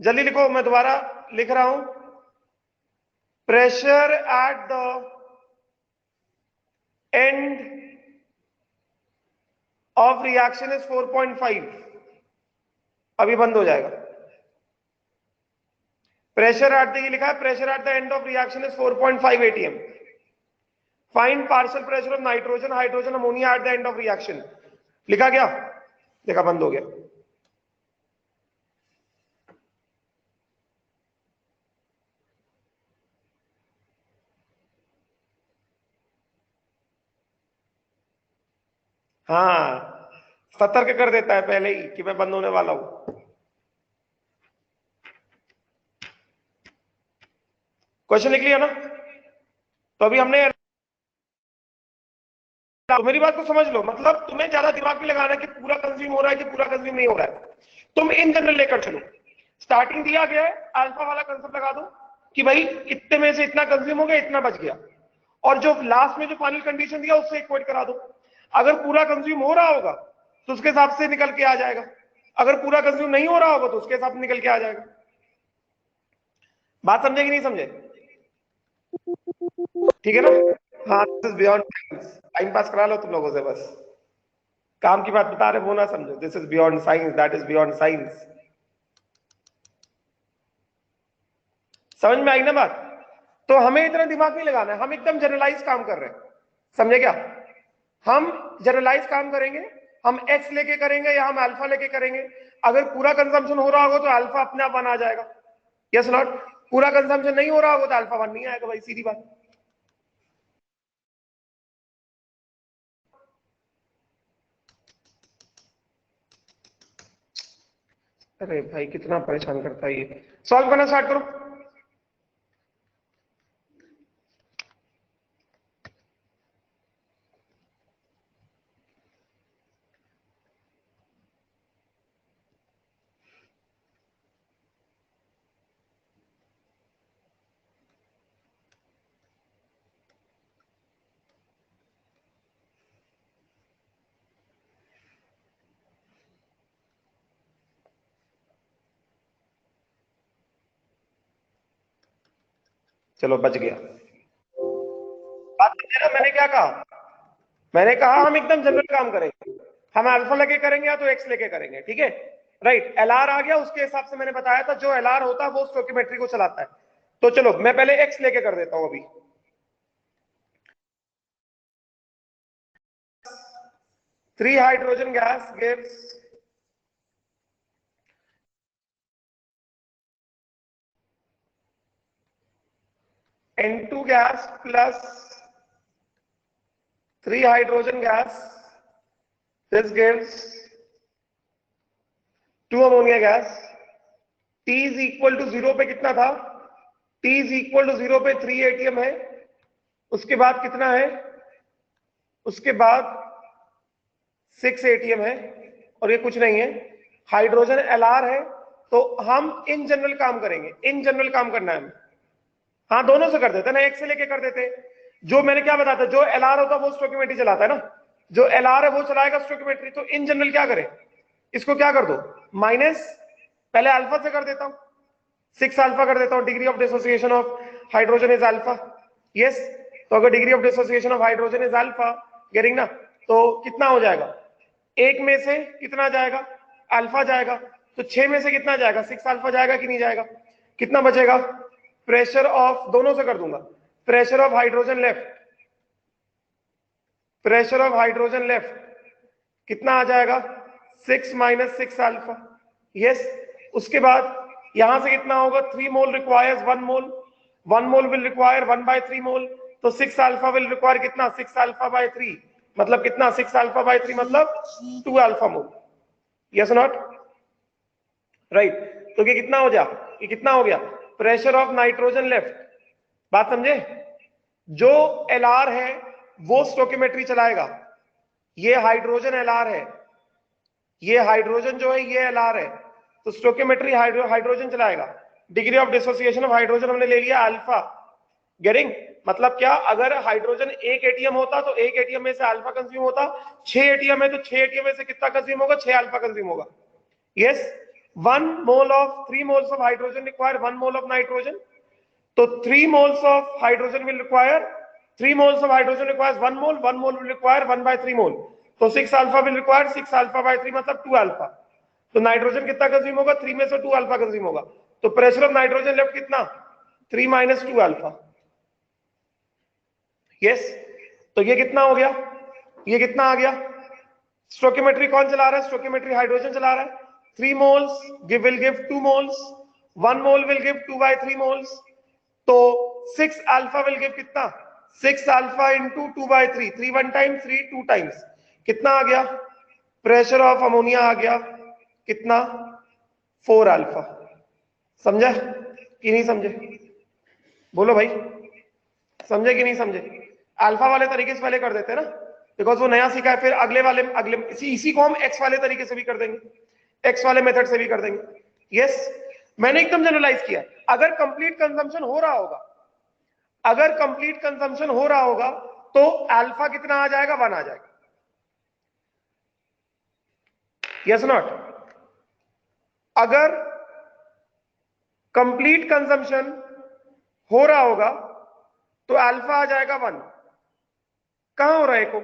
जल्दी लिखो, मैं दोबारा लिख रहा हूं, pressure at the end of reaction is 4.5। अभी बंद हो जाएगा। प्रेशर एट द, ये लिखा है pressure at the end of reaction is 4.5 atm। Find partial pressure of nitrogen hydrogen ammonia at the end of reaction. लिखा गया? देखा, बंद हो गया। हाँ, सतर्क कर देता है पहले ही कि मैं बंद होने वाला हूं। क्वेश्चन लिख लिया ना? तो अभी हमने, तो मेरी बात को समझ लो, मतलब तुम्हें ज्यादा दिमाग नहीं लगाना कि पूरा कंज्यूम हो रहा है कि पूरा कंज्यूम नहीं हो रहा है। तुम इन जनरल लेकर चलो। स्टार्टिंग दिया गया है, अल्फा वाला कंसेप्ट लगा दो कि भाई इतने में से इतना कंज्यूम हो गया, इतना बच गया, और जो लास्ट में जो फाइनल कंडीशन दिया उससे इक्वेट करा दो। अगर पूरा कंज्यूम हो रहा होगा तो उसके हिसाब से निकल के आ जाएगा, अगर पूरा कंज्यूम नहीं हो रहा होगा तो उसके हिसाब से निकल के आ जाएगा। बात समझे कि नहीं समझे? ठीक है ना? हाँ, this is beyond science. Time pass करा लो तुम लोगों से, बस काम की बात बता रहे वो ना समझो। This is beyond science, that is beyond science. समझ में आई ना बात? तो हमें इतना दिमाग नहीं लगाना है, हम एकदम जनरलाइज काम कर रहे हैं। समझे क्या? हम जनरलाइज काम करेंगे, हम एक्स लेके करेंगे या हम अल्फा लेके करेंगे। अगर पूरा कंजम्पशन हो रहा होगा तो अल्फा अपने आप 1 आ जाएगा, यस नॉट। पूरा कंजम्पशन नहीं हो रहा होगा तो अल्फा 1 नहीं आएगा भाई, सीधी बात। अरे भाई कितना परेशान करता है ये। सॉल्व करना स्टार्ट करो। चलो बच गया। बात समझे ना मैंने क्या कहा? मैंने कहा हम एकदम जनरल काम करेंगे। हम अल्फा लेके करेंगे या तो एक्स लेके करेंगे, ठीक है? राइट, एलआर आ गया, उसके हिसाब से मैंने बताया था जो एलआर होता है वो स्टोइकियोमेट्री को चलाता है। तो चलो मैं पहले एक्स लेके कर देता हूं अभी। Three hydrogen gas gives N2 gas plus 3 hydrogen gas. This gives 2 ammonia gas. T is equal to 0 पे कितना था? T is equal to 0 पे 3 ATM है। उसके बाद कितना है? उसके बाद 6 ATM है। और ये कुछ नहीं है, हाइड्रोजन LR है। तो हम इन जनरल काम करेंगे, इन जनरल काम करना है हमें। हाँ दोनों से कर देते ना, एक से लेके कर देते। जो मैंने क्या बताया था, जो एलआर होता है वो स्टोइकियोमेट्री चलाता है ना, जो एलआर है वो चलाएगा स्टोइकियोमेट्री। तो इन जनरल क्या करें, इसको क्या कर दो माइनस, पहले अल्फा से कर देता हूं, 6 अल्फा कर देता हूं। Degree of dissociation of hydrogen is alpha. Yes, तो अगर degree of dissociation of hydrogen is alpha, getting ना, तो कितना हो जाएगा, एक में से कितना जाएगा, अल्फा जाएगा। तो 6 में से कितना जाएगा, 6 अल्फा जाएगा कि नहीं जाएगा? कितना बचेगा? प्रेशर ऑफ, दोनों से कर दूंगा, pressure of hydrogen left, pressure of hydrogen left कितना आ जाएगा, 6 माइनस 6 अल्फा। यस, उसके बाद यहां से कितना होगा, 3 mole requires 1 mole, 1 mole will require 1/3 mole. तो 6 अल्फा विल रिक्वायर कितना, 6 अल्फा बाय 3 मतलब कितना, 6 अल्फा बाय 3 मतलब 2 alpha mole. Yes not, right. तो ये कितना हो गया, ये कितना हो गया, प्रेशर ऑफ नाइट्रोजन लेफ्ट। बात समझे? जो एलआर है वो स्टोइकियोमेट्री चलाएगा। ये हाइड्रोजन एलआर है, ये हाइड्रोजन जो है ये एलआर है, तो स्टोइकियोमेट्री हाइड्रोजन चलाएगा। Degree of dissociation of hydrogen हमने ले लिया अल्फा। गेटिंग, मतलब क्या, अगर हाइड्रोजन एक एटीएम होता तो एक एटीएम में से अल्फा कंज्यूम होता, 6 एटीएम है तो 6 एटीएम में से कितना कंज्यूम होगा, 6 अल्फा कंज्यूम होगा। Yes, 1 mole of 3 moles of hydrogen require 1 mole of nitrogen. तो 3 moles of hydrogen will require 3 moles of hydrogen requires 1 mole, 1 mole will require 1/3 mole। तो 6 alpha will require 6 alpha by 3 मतलब 2 alpha। तो nitrogen कितना consume होगा, 3 में से 2 alpha consume होगा। तो प्रेशर ऑफ नाइट्रोजन लेफ्ट कितना, 3 माइनस 2 अल्फा। यस, तो ये कितना हो गया, ये कितना आ गया। स्टोइकियोमेट्री कौन चला रहा है, स्टोइकियोमेट्री हाइड्रोजन चला रहा है। 3 moles will give 2 moles, 1 mole will give 2/3 moles। तो 6 अल्फा विल गिव कितना, 6 अल्फा इंटू 2/3, 3 1 टाइम 3 2 टाइम्स, कितना आ गया, प्रेशर ऑफ अमोनिया आ गया कितना, 4 अल्फा। समझा कि नहीं समझे? बोलो भाई, समझे कि नहीं समझे? अल्फा वाले तरीके से पहले कर देते हैं ना, बिकॉज वो नया सीखा है। फिर अगले वाले अगले इसी को हम एक्स वाले तरीके से भी कर देंगे, एक्स वाले मेथड से भी कर देंगे। यस, मैंने एकदम जनरलाइज किया। अगर कंप्लीट कंजम्पशन हो रहा होगा, अगर कंप्लीट कंजम्पशन हो रहा होगा तो अल्फा कितना आ जाएगा, 1 आ जाएगा। यस नॉट, अगर कंप्लीट कंजम्पशन हो रहा होगा तो अल्फा आ जाएगा 1। कहां हो रहा है, को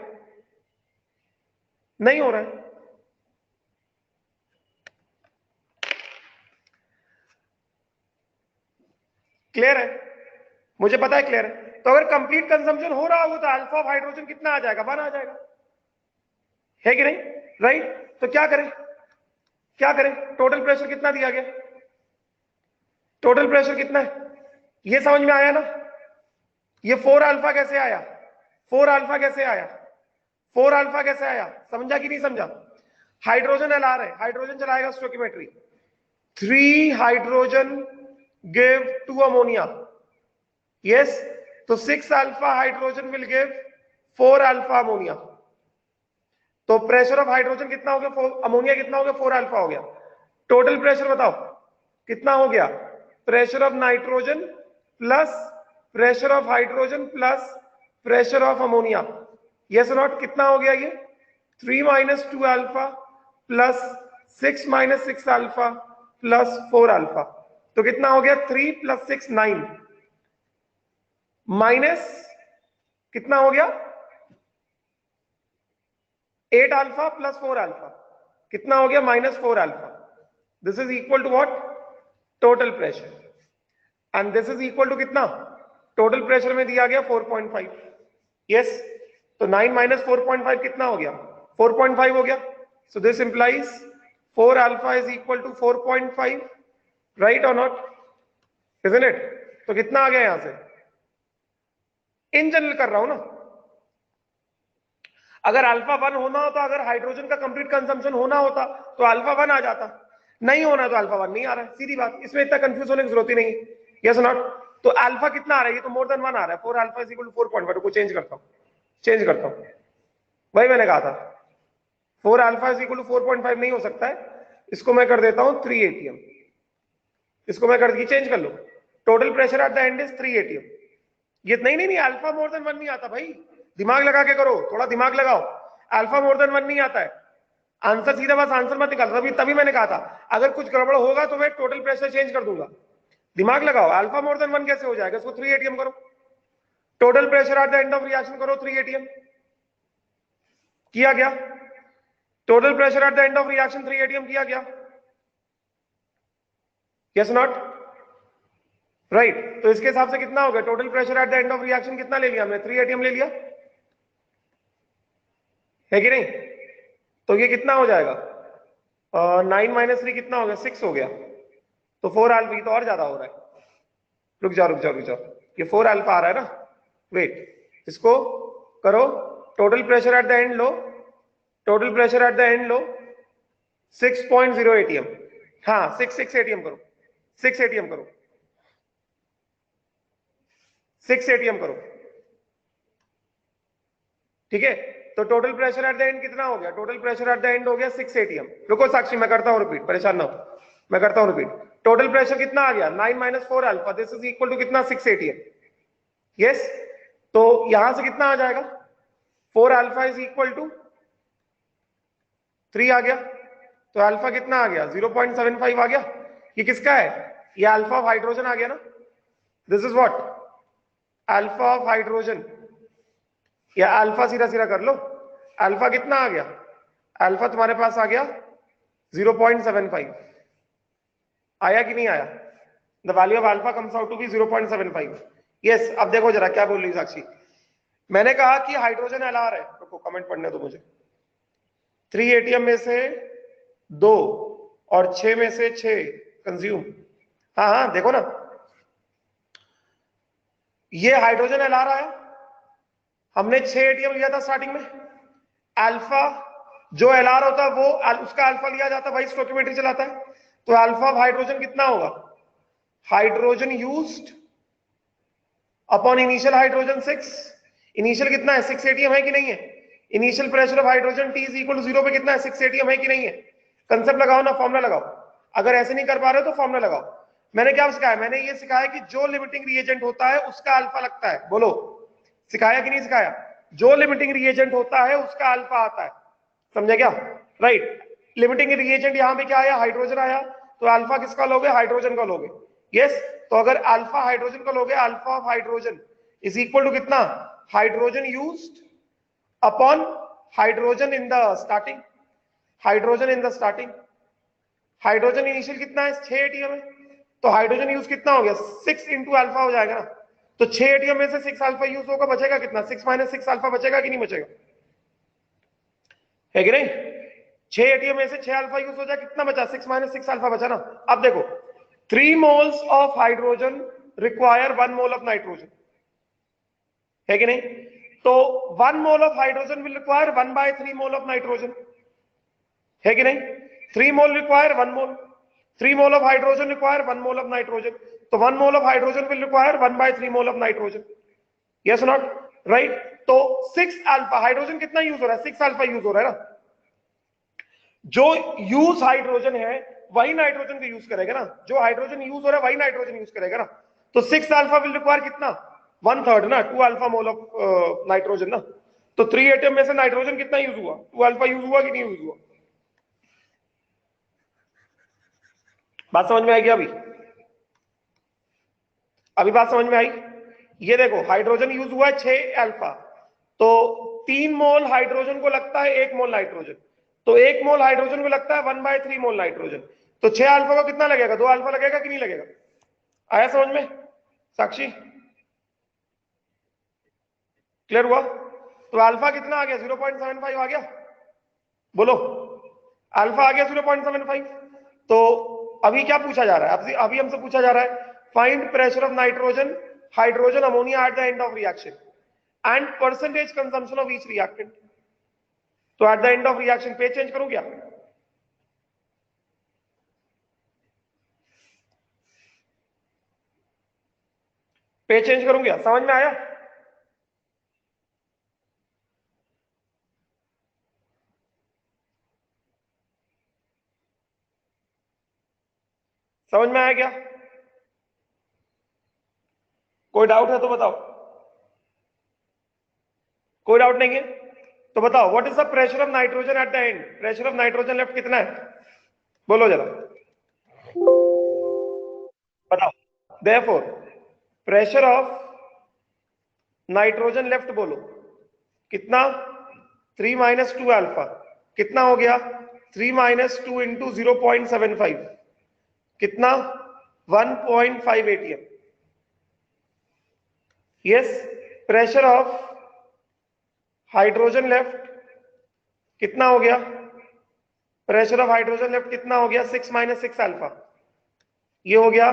नहीं हो रहा है। क्लियर है, मुझे पता है क्लियर है। तो अगर कंप्लीट कंजम्पशन हो रहा होगा तो अल्फा ऑफ हाइड्रोजन कितना आ जाएगा, 1 आ जाएगा, है कि नहीं? राइट, तो क्या करें, क्या करें, टोटल प्रेशर कितना दिया गया, टोटल प्रेशर कितना है, ये समझ में आया ना? ये 4 अल्फा कैसे आया, 4 अल्फा कैसे आया, 4 अल्फा कैसे आया, समझा कि नहीं समझा? हाइड्रोजन एलआर है, हाइड्रोजन चलाएगा stoichiometry. 3 hydrogen give 2 ammonia, yes, तो 6 alpha hydrogen will give 4 alpha ammonia. तो प्रेशर ऑफ हाइड्रोजन कितना हो गया, अमोनिया कितना हो गया, 4 अल्फा हो गया। टोटल प्रेशर बताओ कितना हो गया, pressure of nitrogen plus pressure of hydrogen plus pressure of ammonia, yes not, कितना हो गया ये 3 minus 2 alpha plus 6 minus 6 alpha plus 4 alpha. तो कितना हो गया 3 प्लस 6 9 माइनस कितना हो गया 8 अल्फा प्लस 4 अल्फा, कितना हो गया minus 4 alpha. This is equal to what, total pressure, and this is equal to कितना, टोटल प्रेशर में दिया गया 4.5, यस, तो 9 माइनस 4.5 कितना हो गया 4.5 हो गया। So this implies 4 alpha is equal to 4.5, right और नॉट, इजंट इट। तो कितना आ गया यहां से, इन जनरल कर रहा हूं ना, अगर अल्फा 1 होना होता, अगर हाइड्रोजन का कंप्लीट कंजम्पशन होना होता तो अल्फा 1 आ जाता, नहीं होना तो अल्फा 1 नहीं आ रहा है, सीधी बात, इसमें इतना कंफ्यूज होने की जरूरत ही नहीं है, यस नॉट। तो अल्फा कितना आ रहा है, ये तो मोर देन 1 आ रहा है, 4 अल्फा इज इक्वल टू 4.5, को चेंज करता हूं, चेंज करता हूं, वही मैंने कहा था 4 अल्फा इज इक्वल टू 4.5 नहीं हो सकता है, इसको मैं कर देता हूं 3 atm, इसको मैं कर दी, चेंज कर लो, total pressure at the end is 3 atm। ये नहीं नहीं नहीं, अल्फा मोर देन 1 नहीं आता भाई, दिमाग लगा के करो, थोड़ा दिमाग लगाओ, अल्फा मोर देन 1 नहीं आता है, आंसर सीधा, बस आंसर मत निकाल, तभी मैंने कहा था अगर कुछ गड़बड़ होगा तो मैं टोटल प्रेशर चेंज कर दूंगा, दिमाग लगाओ, अल्फा मोर देन 1 कैसे हो जाएगा, इसको 3 atm करो, total pressure at the end of reaction करो 3 atm, किया गया, total pressure at the end of reaction 3 atm किया गया, यस नॉट, राइट। तो इसके हिसाब से कितना हो गया, total pressure at the end of reaction कितना ले लिया हमने, 3 atm ले लिया है कि नहीं। तो ये कितना हो जाएगा 9 माइनस 3 कितना हो गया 6 हो गया, तो 4 अल्फा, तो और ज्यादा हो रहा है, रुक जाओ रुक जाओ रुक जाओ, ये 4 अल्फा आ रहा है ना, वेट, इसको करो, total pressure at the and low, total pressure at the and low 6.0 atm, हाँ 6 atm करो, 6 atm करो, 6 atm करो, ठीक है। तो total pressure at the and कितना हो गया, total pressure at the and हो गया 6 atm, रुको साक्षी मैं करता हूं रिपीट, परेशान ना हो, मैं करता हूं रिपीट, टोटल प्रेशर कितना आ गया 9 minus 4 alpha, this is equal to कितना 6 atm, यस, तो यहां से कितना आ जाएगा 4 अल्फा इज इक्वल टू 3 आ गया, तो अल्फा कितना आ गया 0.75 आ गया, ये किसका है, ये अल्फा ऑफ हाइड्रोजन आ गया ना, this is what, alpha of hydrogen, या अल्फा सीधा सीधा कर लो, अल्फा कितना आ गया, अल्फा तुम्हारे पास आ गया 0.75, आया कि नहीं आया, the value of alpha comes out to be 0.75, yes. अब देखो जरा क्या बोल रही साक्षी, मैंने कहा कि हाइड्रोजन एलआर है, रुको कमेंट पढ़ने दो मुझे, 3 atm में से 2 और 6 में से 6 कंज्यूम, हाँ हाँ देखो ना, ये हाइड्रोजन एलआर आया, हमने 6 atm लिया था स्टार्टिंग में, अल्फा जो एलआर होता है वो उसका अल्फा लिया जाता है, भाई स्टोइकियोमेट्री चलाता है, तो अल्फा ऑफ हाइड्रोजन कितना होगा, hydrogen used upon initial hydrogen 6, initial कितना है 6 atm है कि नहीं है, initial pressure of hydrogen T is equal to 0 पे कितना है 6 atm है कि नहीं है, कंसेप्ट लगाओ ना, फॉर्मूला लगाओ, अगर ऐसे नहीं कर पा रहे हो तो फॉर्मूला लगाओ। मैंने क्या सिखाया, मैंने ये सिखाया कि जो लिमिटिंग रिएजेंट होता है उसका अल्फा लगता है, बोलो सिखाया कि नहीं सिखाया, जो लिमिटिंग रिएजेंट होता है उसका अल्फा आता है, समझे क्या, राइट। लिमिटिंग रिएजेंट यहां पे क्या आया, हाइड्रोजन आया, तो अल्फा किसका लोगे, हाइड्रोजन का लोगे, यस। तो अगर अल्फा हाइड्रोजन का लोगे, alpha of hydrogen is equal to कितना, hydrogen used upon hydrogen in the starting, hydrogen in the starting, hydrogen initial कितना है 6 atm है, तो हाइड्रोजन यूज कितना हो गया 6 इंटू अल्फा हो जाएगा ना, तो 6 atm में से 6 अल्फा यूज होगा, बचेगा कितना 6 माइनस 6 अल्फा बचेगा कि नहीं बचेगा, है कि नहीं, 6 atm में से 6 अल्फा यूज हो जाए, कितना बचा 6 माइनस 6 अल्फा बचा ना। अब देखो 3 moles of hydrogen require 1 mole of nitrogen, है कि नहीं, तो 1 mole of hydrogen will require 1/3 mole of nitrogen, है कि नहीं, 3 mole require 1 mole, 3 mole of hydrogen require 1 mole of nitrogen, तो 1 mole of hydrogen will require 1/3 mole of nitrogen, yes not right. तो 6 alpha, hydrogen कितना use हो रहा है, 6 alpha use हो रहा है ना, जो यूज हाइड्रोजन है वही नाइट्रोजन का यूज करेगा ना, जो हाइड्रोजन यूज हो रहा है वही नाइट्रोजन यूज करेगा ना, तो 6 अल्फा विल रिक्वायर कितना, 1/3 ना, 2 अल्फा मोल ऑफ नाइट्रोजन ना, तो 3 एटम में से नाइट्रोजन कितना यूज हुआ, 2 अल्फा यूज हुआ कि नहीं यूज हुआ। बात समझ में आएगी अभी बात समझ में आई। ये देखो हाइड्रोजन यूज हुआ है 6 अल्फा, तो 3 मोल हाइड्रोजन को लगता है 1 मोल नाइट्रोजन, तो 1 मोल हाइड्रोजन को लगता है 1/3 मोल नाइट्रोजन, तो 6 अल्फा को कितना लगेगा, 2 अल्फा लगेगा कि नहीं लगेगा। आया समझ में साक्षी, क्लियर हुआ। तो अल्फा कितना आ गया, 0.75 आ गया, बोलो अल्फा आ गया 0.75। तो अभी क्या पूछा जा रहा है, अभी हमसे पूछा जा रहा है find pressure of nitrogen hydrogen ammonia at the end of reaction and percentage consumption of each reactant. तो at the end of reaction page change करूं क्या, पेज चेंज करूं क्या, समझ में आया। समझ में आया क्या, कोई डाउट है तो बताओ, कोई डाउट नहीं है तो बताओ what is the pressure of nitrogen eight the and, pressure of nitrogen left कितना है, बोलो जरा बताओ। Therefore pressure of nitrogen left बोलो कितना, 3 - 2 अल्फा, कितना हो गया 3 - 2 इंटू 0.75 कितना 1.5 atm। Yes pressure of hydrogen left कितना हो गया, प्रेशर ऑफ हाइड्रोजन लेफ्ट कितना हो गया 6 - 6 अल्फा, ये हो गया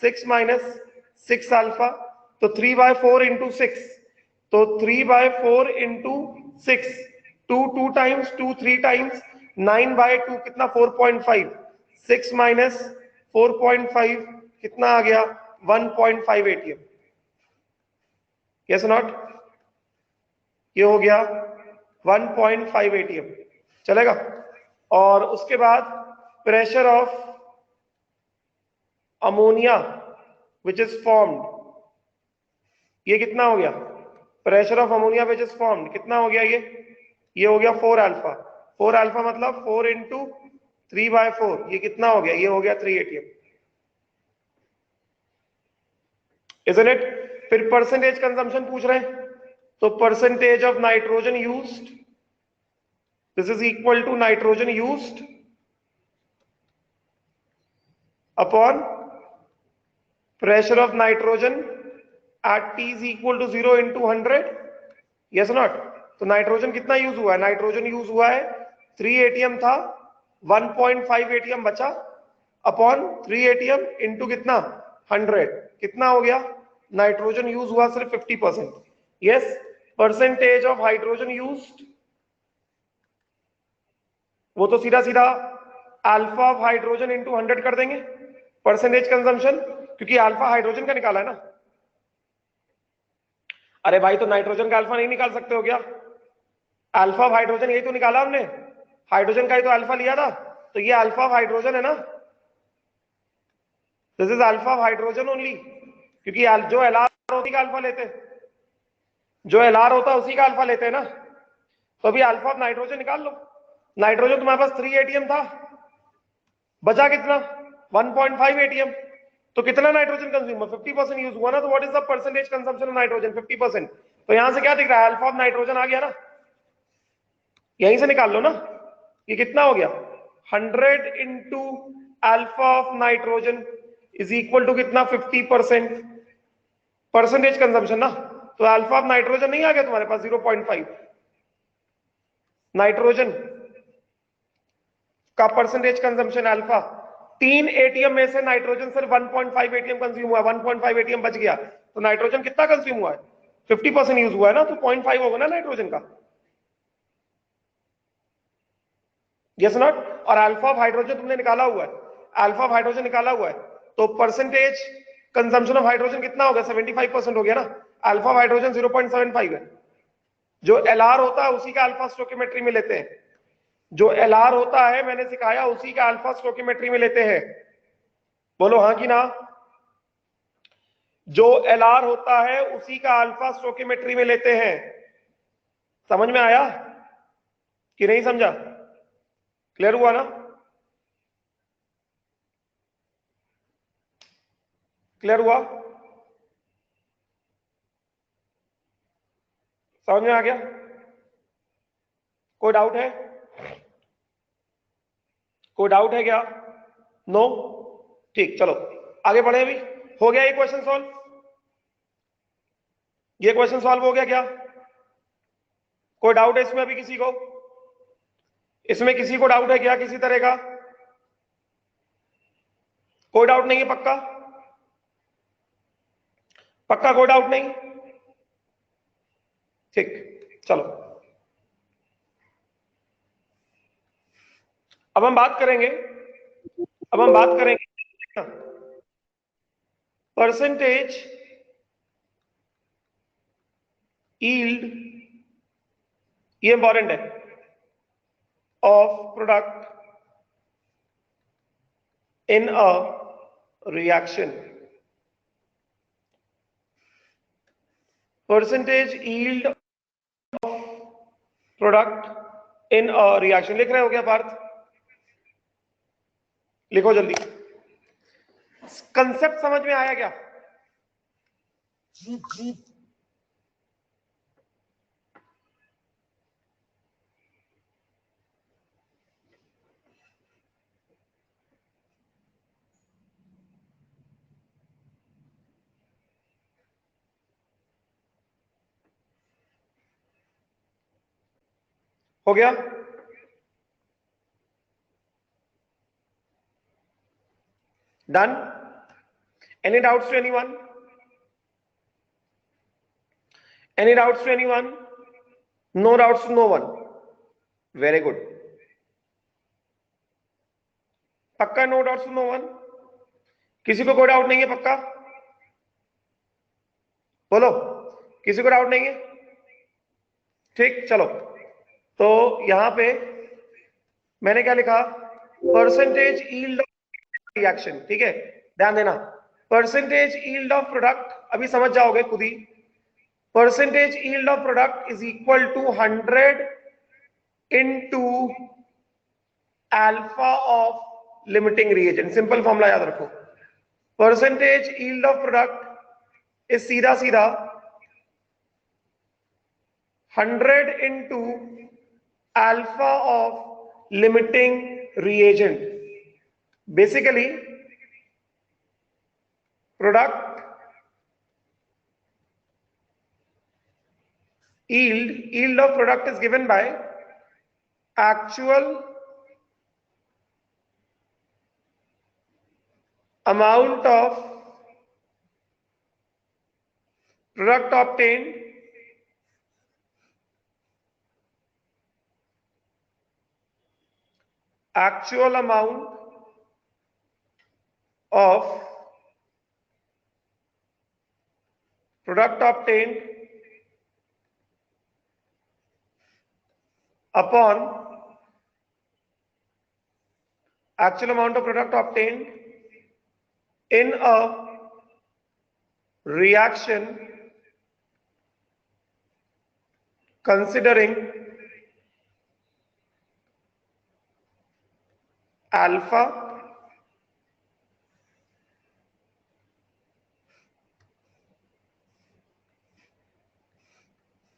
6 - 6 अल्फा, तो 3/4 इंटू 6, तो 3/4 इंटू 6, 2 टाइम्स 2 3 टाइम्स 9/2 कितना 4.5, 6 - 4.5 कितना आ गया 1.5 atm, यस नॉट, ये हो गया 1.5 atm चलेगा। और उसके बाद pressure of ammonia which is formed, ये कितना हो गया, pressure of ammonia which is formed कितना हो गया, ये हो गया 4 अल्फा, 4 अल्फा मतलब 4 इंटू 3/4, ये कितना हो गया, ये हो गया 3 atm, इजंट इट। फिर परसेंटेज कंजम्पशन पूछ रहे हैं, तो percentage of nitrogen used, this is equal to nitrogen used upon pressure of nitrogen at T is equal to 0 into 100, yes not। तो नाइट्रोजन कितना यूज हुआ है, नाइट्रोजन यूज हुआ है 3 atm था, 1.5 atm बचा अपॉन 3 atm इंटू कितना 100 कितना हो गया, नाइट्रोजन यूज हुआ सिर्फ 50%, yes percentage of hydrogen used, वो तो सीधा सीधा अल्फा ऑफ हाइड्रोजन इंटू 100 कर देंगे, परसेंटेज कंजम्पशन क्योंकि अल्फा हाइड्रोजन का निकाला है ना। अरे भाई तो नाइट्रोजन का अल्फा नहीं निकाल सकते हो क्या, अल्फा ऑफ हाइड्रोजन यही तो निकाला हमने, हाइड्रोजन का ही तो अल्फा लिया था, तो ये अल्फा ऑफ हाइड्रोजन है ना, this is alpha of hydrogen only, क्योंकि जो एलआर उसी का अल्फा लेते हैं, जो एलआर होता है उसी का अल्फा लेते हैं ना। तो अभी अल्फा ऑफ नाइट्रोजन निकाल लो, नाइट्रोजन तुम्हारे पास 3 atm था, बचा कितना 1.5 atm, तो कितना नाइट्रोजन कंज्यूम, 50% यूज हुआ ना, तो what is the percentage consumption of nitrogen 50%, तो यहां से क्या दिख रहा है अल्फा ऑफ नाइट्रोजन आ गया ना, यहीं से निकाल लो ना, ये कितना हो गया 100 into alpha of nitrogen is equal to कितना 50% परसेंटेज कंजम्पशन ना, तो अल्फा ऑफ नाइट्रोजन नहीं आ गया तुम्हारे पास 0.5, नाइट्रोजन का परसेंटेज कंजम्पशन अल्फा, 3 atm में से नाइट्रोजन सिर्फ 1.5 atm कंज्यूम हुआ, 1.5 atm बच गया, तो नाइट्रोजन कितना कंज्यूम हुआ है 50% यूज हुआ है ना, तो 0.5 होगा ना नाइट्रोजन का, यस नॉट। और अल्फा ऑफ हाइड्रोजन तुमने निकाला हुआ है, अल्फा ऑफ हाइड्रोजन निकाला हुआ है, तो परसेंटेज कंजम्पशन ऑफ हाइड्रोजन कितना हो गया, 75% हो गया ना। अल्फा ऑफ हाइड्रोजन 0.75 है। जो एलआर होता है उसी का अल्फा स्टोकियोमेट्री में लेते हैं। जो एलआर होता है मैंने सिखाया, उसी का अल्फा स्टोकियोमेट्री में लेते हैं। बोलो हाँ कि ना। जो एलआर होता है उसी का अल्फा स्टोकियोमेट्री में लेते हैं। समझ में आया कि नहीं समझा? क्लियर हुआ ना? क्लियर हुआ? समझ में आ गया? कोई डाउट है? कोई डाउट है क्या? नो? ठीक, चलो आगे बढ़े। अभी हो गया ये क्वेश्चन सॉल्व? ये क्वेश्चन सॉल्व हो गया क्या? कोई डाउट है इसमें अभी किसी को? इसमें किसी को डाउट है क्या किसी तरह का? कोई डाउट नहीं है? पक्का? पक्का कोई डाउट नहीं? ठीक, चलो अब हम बात करेंगे। अब हम बात करेंगे परसेंटेज यील्ड, ये इंपॉर्टेंट है, of product in a reaction. Percentage yield product in a reaction लिख रहे हो क्या पार्थ? लिखो जल्दी। कंसेप्ट समझ में आया क्या? हो गया? Done? Any doubts to anyone? Any doubts to anyone? No doubts to no one? Very good. पक्का no doubts to no one? किसी को कोई डाउट नहीं है? पक्का बोलो, किसी को डाउट नहीं है? ठीक, चलो तो यहां पे मैंने क्या लिखा, परसेंटेज यील्ड ऑफ रिएक्शन। ठीक है, ध्यान देना, परसेंटेज यील्ड ऑफ प्रोडक्ट अभी समझ जाओगे खुद ही। Percentage yield of product is equal to 100 into alpha of limiting reagent. Simple formula याद रखो, percentage yield of product is सीधा सीधा 100 into alpha of limiting reagent. Basically product yield of product is given by actual amount of product obtained actual amount of product obtained upon actual amount of product obtained in a reaction considering alpha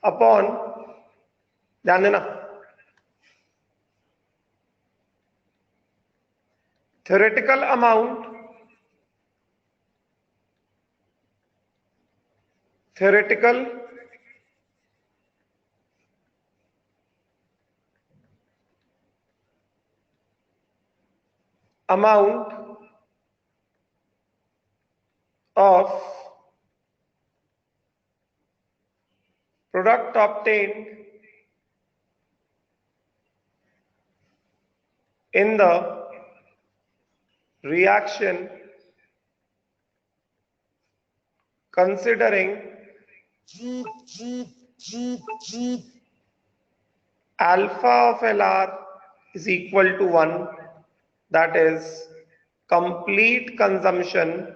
upon, ध्यान देना, theoretical amount of product obtained in the reaction considering alpha of LR is equal to 1, that is complete consumption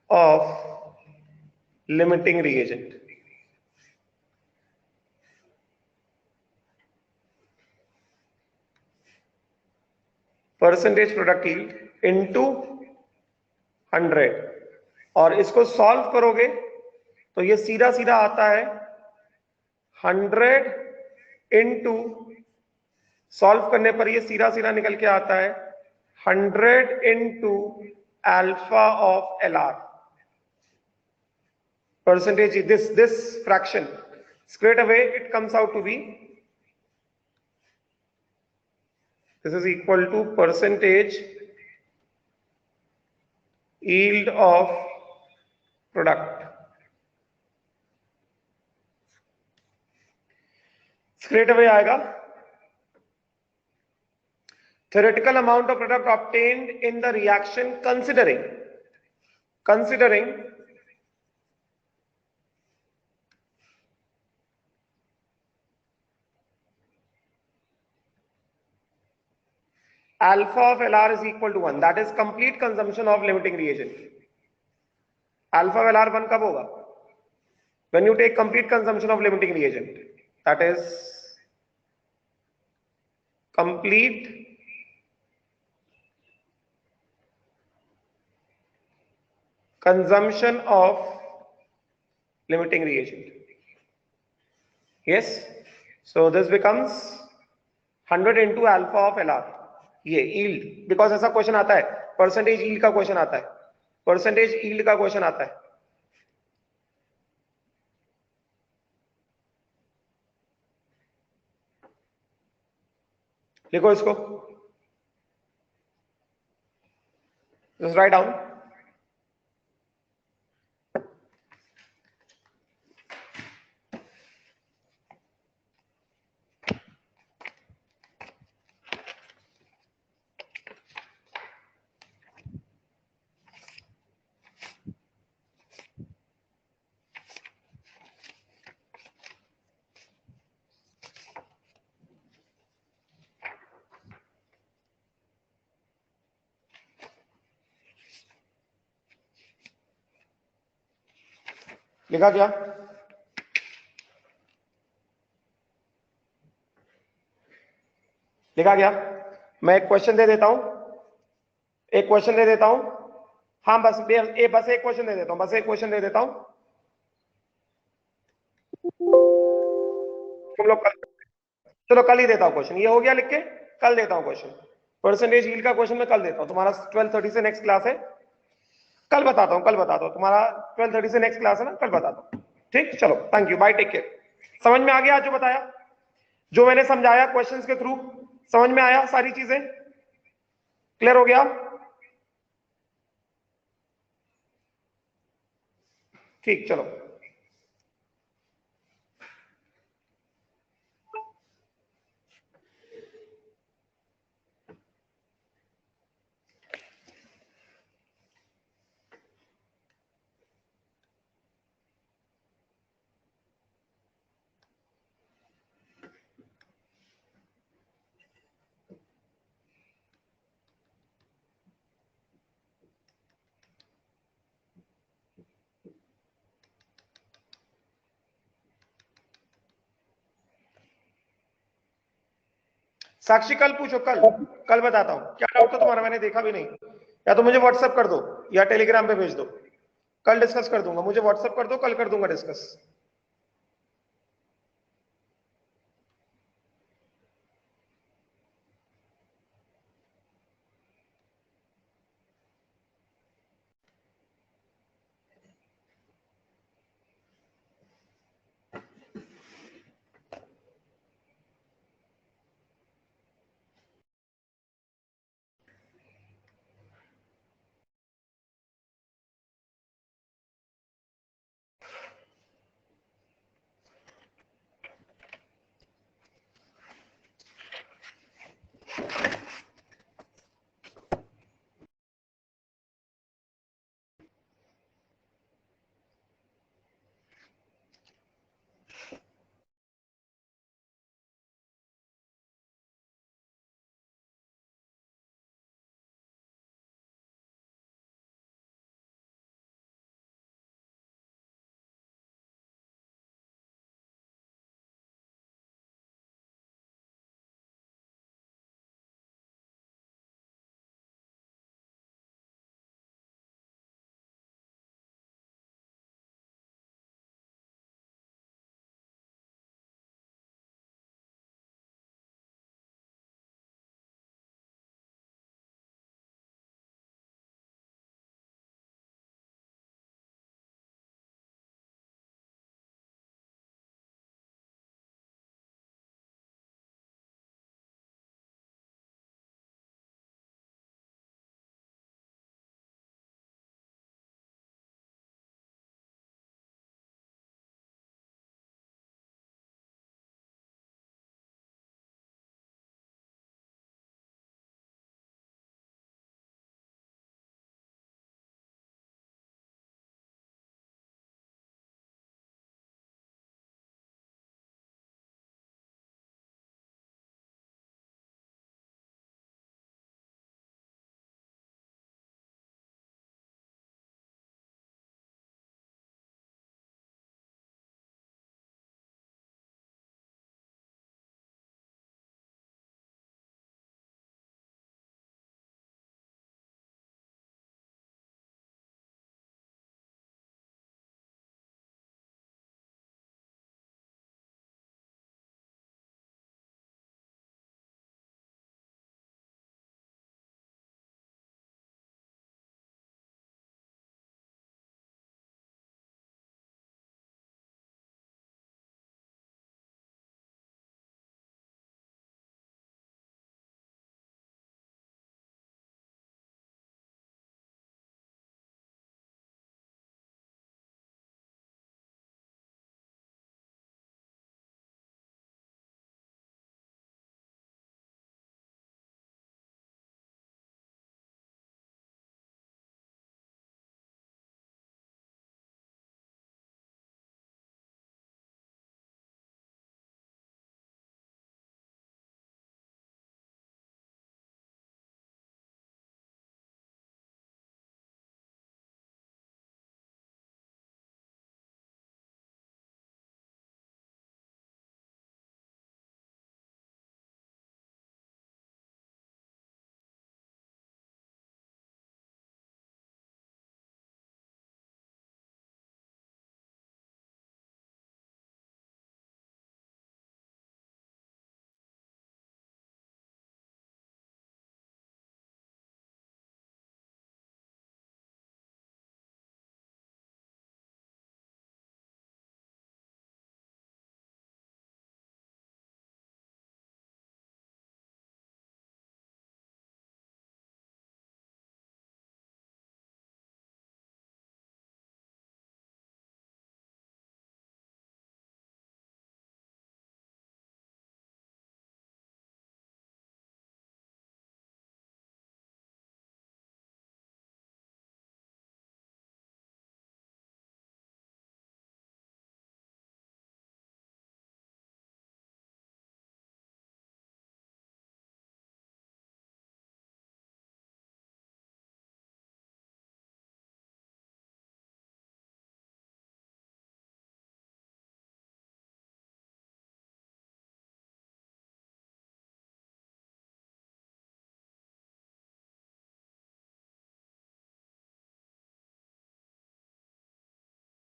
of limiting reagent. Percentage product yield into 100, और इसको solve करोगे तो ये सीधा सीधा आता है 100 इनटू, सॉल्व करने पर ये सीधा सीधा निकल के आता है 100 into alpha of LR percentage. This fraction straight away it comes out to be, this is equal to percentage yield of product. Straight away आएगा theoretical amount of product obtained in the reaction considering alpha of LR is equal to 1, that is complete consumption of limiting reagent. Alpha of LR 1 कब होगा? When you take complete consumption of limiting reagent, that is complete consumption of limiting reagent. Yes, so this becomes 100 into alpha of LR, ये yield, because ऐसा question आता है, percentage yield का question आता है, percentage yield का question आता है. लिखो इसको, just write down. लिखा क्या? लिखा गया? मैं एक क्वेश्चन दे देता हूं, एक क्वेश्चन दे देता हूं. हाँ बस एक क्वेश्चन दे देता हूं, बस एक क्वेश्चन दे देता हूं. तुम लोग चलो कल ही देता हूं क्वेश्चन, ये हो गया लिख के, कल देता हूं क्वेश्चन. परसेंटेज यील्ड का क्वेश्चन मैं कल देता हूं. तुम्हारा 12:30 से नेक्स्ट क्लास है, कल बताता हूं, कल बताता हूं. तुम्हारा 12:30 से नेक्स्ट क्लास है ना, कल बताता हूं. ठीक, चलो, thank you, bye, take care. समझ में आ गया जो बताया, जो मैंने समझाया क्वेश्चंस के थ्रू? समझ में आया? सारी चीजें क्लियर हो गया? ठीक, चलो. साक्षी कल पूछो, कल बताता हूं. क्या डाउट था तुम्हारा? मैंने देखा भी नहीं. या तो मुझे व्हाट्सएप कर दो या टेलीग्राम पे भेज दो, कल डिस्कस कर दूंगा. मुझे व्हाट्सएप कर दो, कल कर दूंगा डिस्कस.